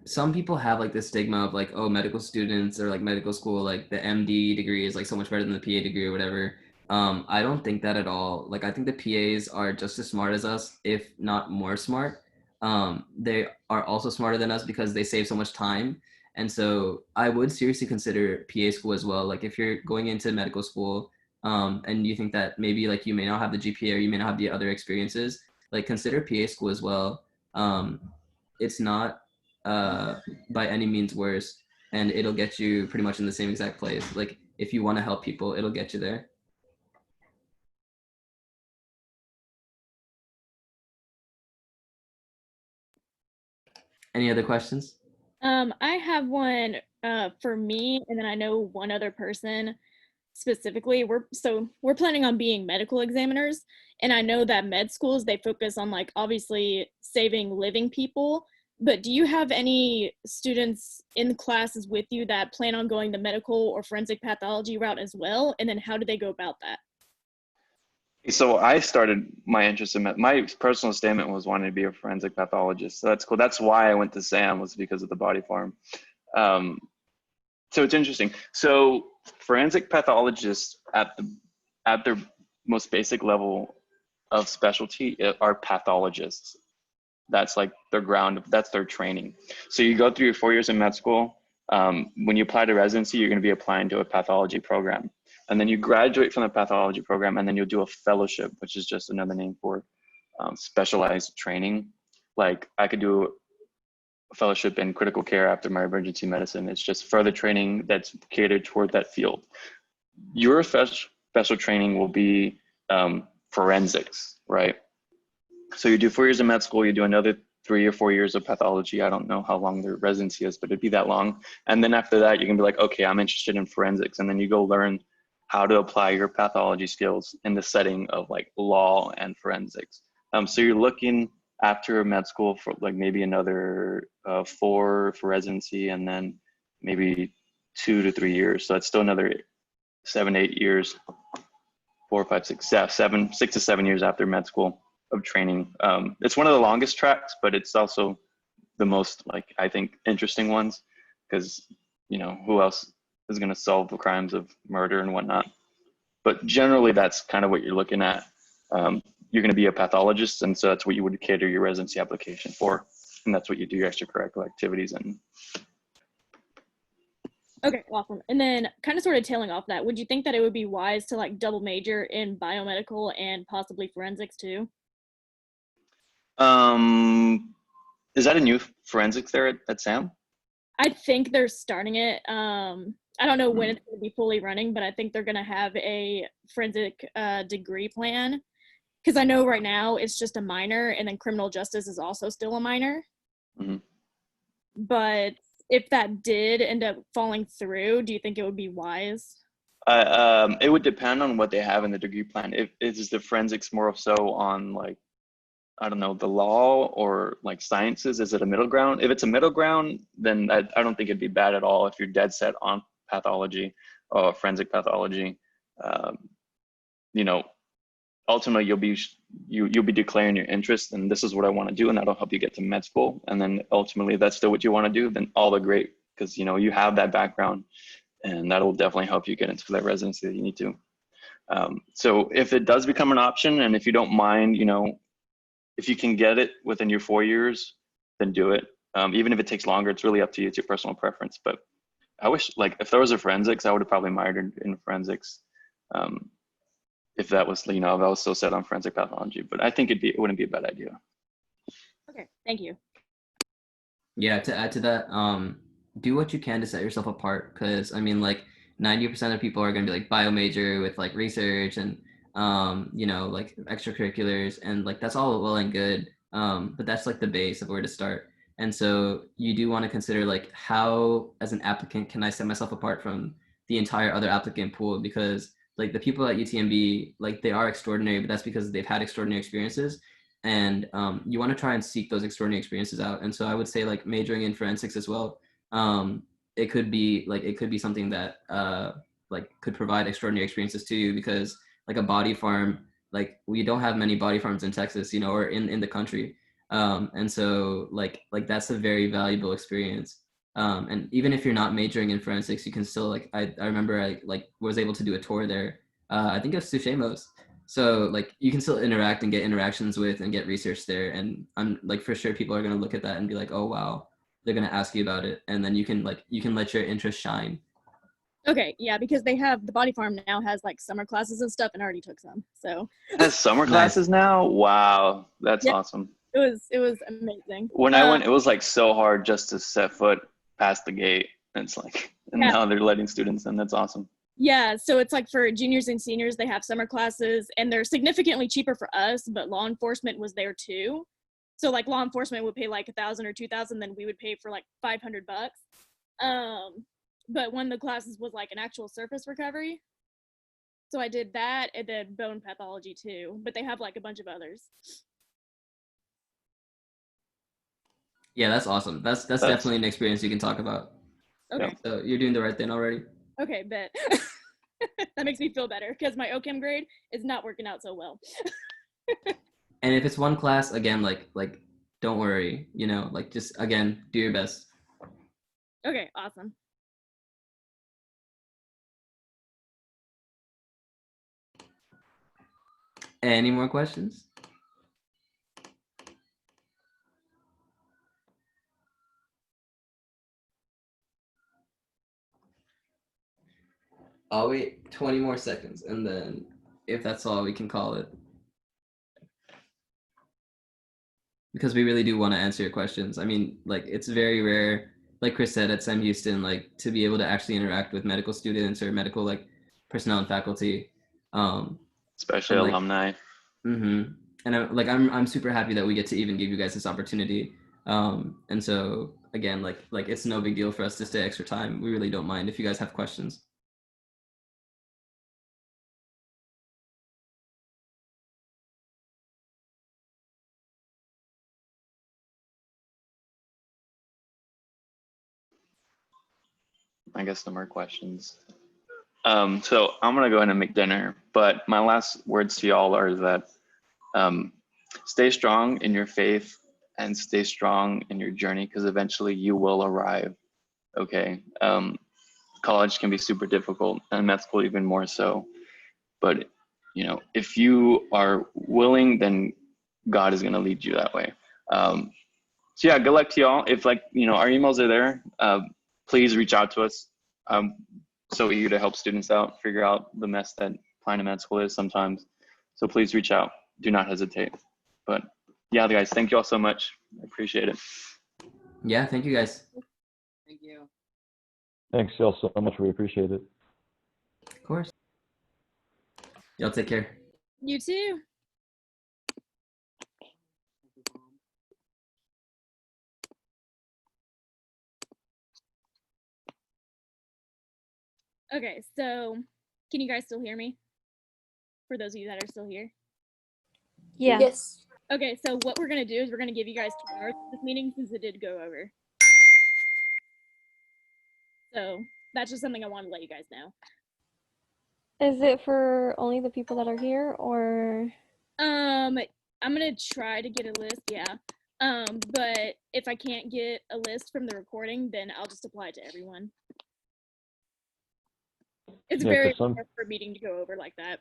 some people have like this stigma of like, oh, medical students or like medical school, like the MD degree is like so much better than the PA degree or whatever. I don't think that at all. Like I think the PAs are just as smart as us, if not more smart. They are also smarter than us because they save so much time. And so I would seriously consider PA school as well. Like if you're going into medical school, and you think that maybe like you may not have the GPA or you may not have the other experiences, like consider PA school as well. It's not by any means worse, and it'll get you pretty much in the same exact place. Like if you want to help people, it'll get you there. Any other questions? I have one for me, and then I know one other person specifically. We're planning on being medical examiners, and I know that med schools, they focus on like obviously saving living people. But do you have any students in the classes with you that plan on going the medical or forensic pathology route as well? And then how do they go about that? So I started my interest in my personal statement was wanting to be a forensic pathologist. So that's cool. That's why I went to SAM, was because of the body farm. So it's interesting. So forensic pathologists at their most basic level of specialty are pathologists. That's like their ground, that's their training. So you go through your 4 years in med school. When you apply to residency, you're going to be applying to a pathology program. And then you graduate from the pathology program, and then you'll do a fellowship, which is just another name for specialized training. Like I could do a fellowship in critical care after my emergency medicine. It's just further training that's catered toward that field. Your special training will be forensics, right? So you do 4 years of med school, you do another 3 or 4 years of pathology. I don't know how long the residency is, but it'd be that long. And then after that, you can be like, okay, I'm interested in forensics. And then you go learn how to apply your pathology skills in the setting of like law and forensics. So you're looking after med school for like maybe another 4 for residency, and then maybe 2 to 3 years. So that's still another 7, 8 years, 4, 5, 6, 7, 6 to 7 years after med school of training. It's one of the longest tracks, but it's also the most, like, I think, interesting ones, because who else is going to solve the crimes of murder and whatnot? But generally, that's kind of what you're looking at. You're going to be a pathologist, and so that's what you would cater your residency application for, and that's what you do your extracurricular activities in. Okay, awesome. And then kind of sort of tailing off that, would you think that it would be wise to like double major in biomedical and possibly forensics too? Is that a new forensics there at Sam? I think they're starting it. I don't know when it's going to be fully running, but I think they're going to have a forensic degree plan. Because I know right now it's just a minor, and then criminal justice is also still a minor. Mm-hmm. But if that did end up falling through, do you think it would be wise? It would depend on what they have in the degree plan. If is the forensics more so on like, I don't know, the law or like sciences? Is it a middle ground? If it's a middle ground, then I don't think it'd be bad at all if you're dead set on pathology or forensic pathology. You know, ultimately you'll be declaring your interest, and this is what I want to do, and that'll help you get to med school. And then ultimately, if that's still what you want to do, then all the great, because you know you have that background, and that'll definitely help you get into that residency that you need to. So if it does become an option, and if you don't mind, you know, if you can get it within your 4 years, then do it. Even if it takes longer, it's really up to you. It's your personal preference. But I wish, like, if there was a forensics, I would have probably minored in forensics. If that was, you know, if I was so set on forensic pathology. But I think it wouldn't be a bad idea. Okay, thank you. Yeah, to add to that, do what you can to set yourself apart, because I mean, like 90% of people are going to be like bio major with like research and you know, like extracurriculars, and like that's all well and good, but that's like the base of where to start. And so you do want to consider like, how as an applicant can I set myself apart from the entire other applicant pool, because like the people at UTMB, like they are extraordinary, but that's because they've had extraordinary experiences. And you want to try and seek those extraordinary experiences out. And so I would say like majoring in forensics as well. It could be something that like could provide extraordinary experiences to you, because like a body farm, like we don't have many body farms in Texas, you know, or in the country. And so like that's a very valuable experience. And even if you're not majoring in forensics, you can still like, I remember I like was able to do a tour there. I think it was to Shamos. So like you can still interact and get interactions with and get research there. And I'm like, for sure people are going to look at that and be like, oh, wow, they're going to ask you about it. And then you can let your interest shine. Okay, yeah, because they have, the body farm now has like summer classes and stuff, and I already took some. So It has summer classes now? Wow, that's awesome. It was amazing. When I went, it was like so hard just to set foot past the gate. And it's like, and now they're letting students in. That's awesome. Yeah, so it's like for juniors and seniors, they have summer classes, and they're significantly cheaper for us, but law enforcement was there too. So like law enforcement would pay like $1,000 or $2,000, then we would pay for like $500. But one of the classes was like an actual surface recovery. So I did that, and then bone pathology too, but they have like a bunch of others. Yeah, that's awesome. That's definitely an experience you can talk about. Okay. So you're doing the right thing already. Okay, bet. That makes me feel better, because my OChem grade is not working out so well. And if it's one class, again, like don't worry, you know, like just again, do your best. Okay, awesome. Any more questions? I'll wait 20 more seconds, and then if that's all, we can call it. Because we really do want to answer your questions. I mean, like it's very rare, like Chris said, at Sam Houston, like to be able to actually interact with medical students or medical like personnel and faculty. Especially and, like, alumni. Mm-hmm. And I'm super happy that we get to even give you guys this opportunity. And so again, like it's no big deal for us to stay extra time. We really don't mind if you guys have questions. I guess no more questions. So I'm gonna go ahead and make dinner, but my last words to y'all are that stay strong in your faith and stay strong in your journey, because eventually you will arrive. Okay. College can be super difficult, and med school even more so. But you know, if you are willing, then God is gonna lead you that way. So yeah, good luck to y'all. If like, you know, our emails are there, please reach out to us. I'm so eager to help students out, figure out the mess that applying to med school is sometimes. So please reach out. Do not hesitate. But Yeah, guys, thank you all so much. I appreciate it. Yeah, thank you guys. Thank you. Thanks y'all so much. We appreciate it. Of course. Y'all take care. You too. Okay, so can you guys still hear me? For those of you that are still here. Yeah. Yes. Okay, so what we're gonna do is we're gonna give you guys 2 hours of this meeting since it did go over. So that's just something I want to let you guys know. Is it for only the people that are here, or? I'm gonna try to get a list, yeah. But if I can't get a list from the recording, then I'll just apply it to everyone. It's Yeah, very 'cause some hard for a meeting to go over like that.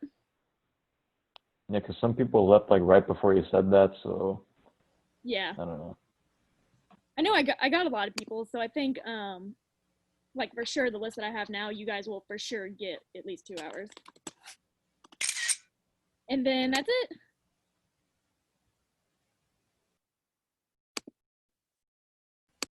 yeah, 'cause some people left like right before you said that, so Yeah, I don't know. I know I got a lot of people, so I think like for sure the list that I have now, you guys will for sure get at least 2 hours. And then that's it.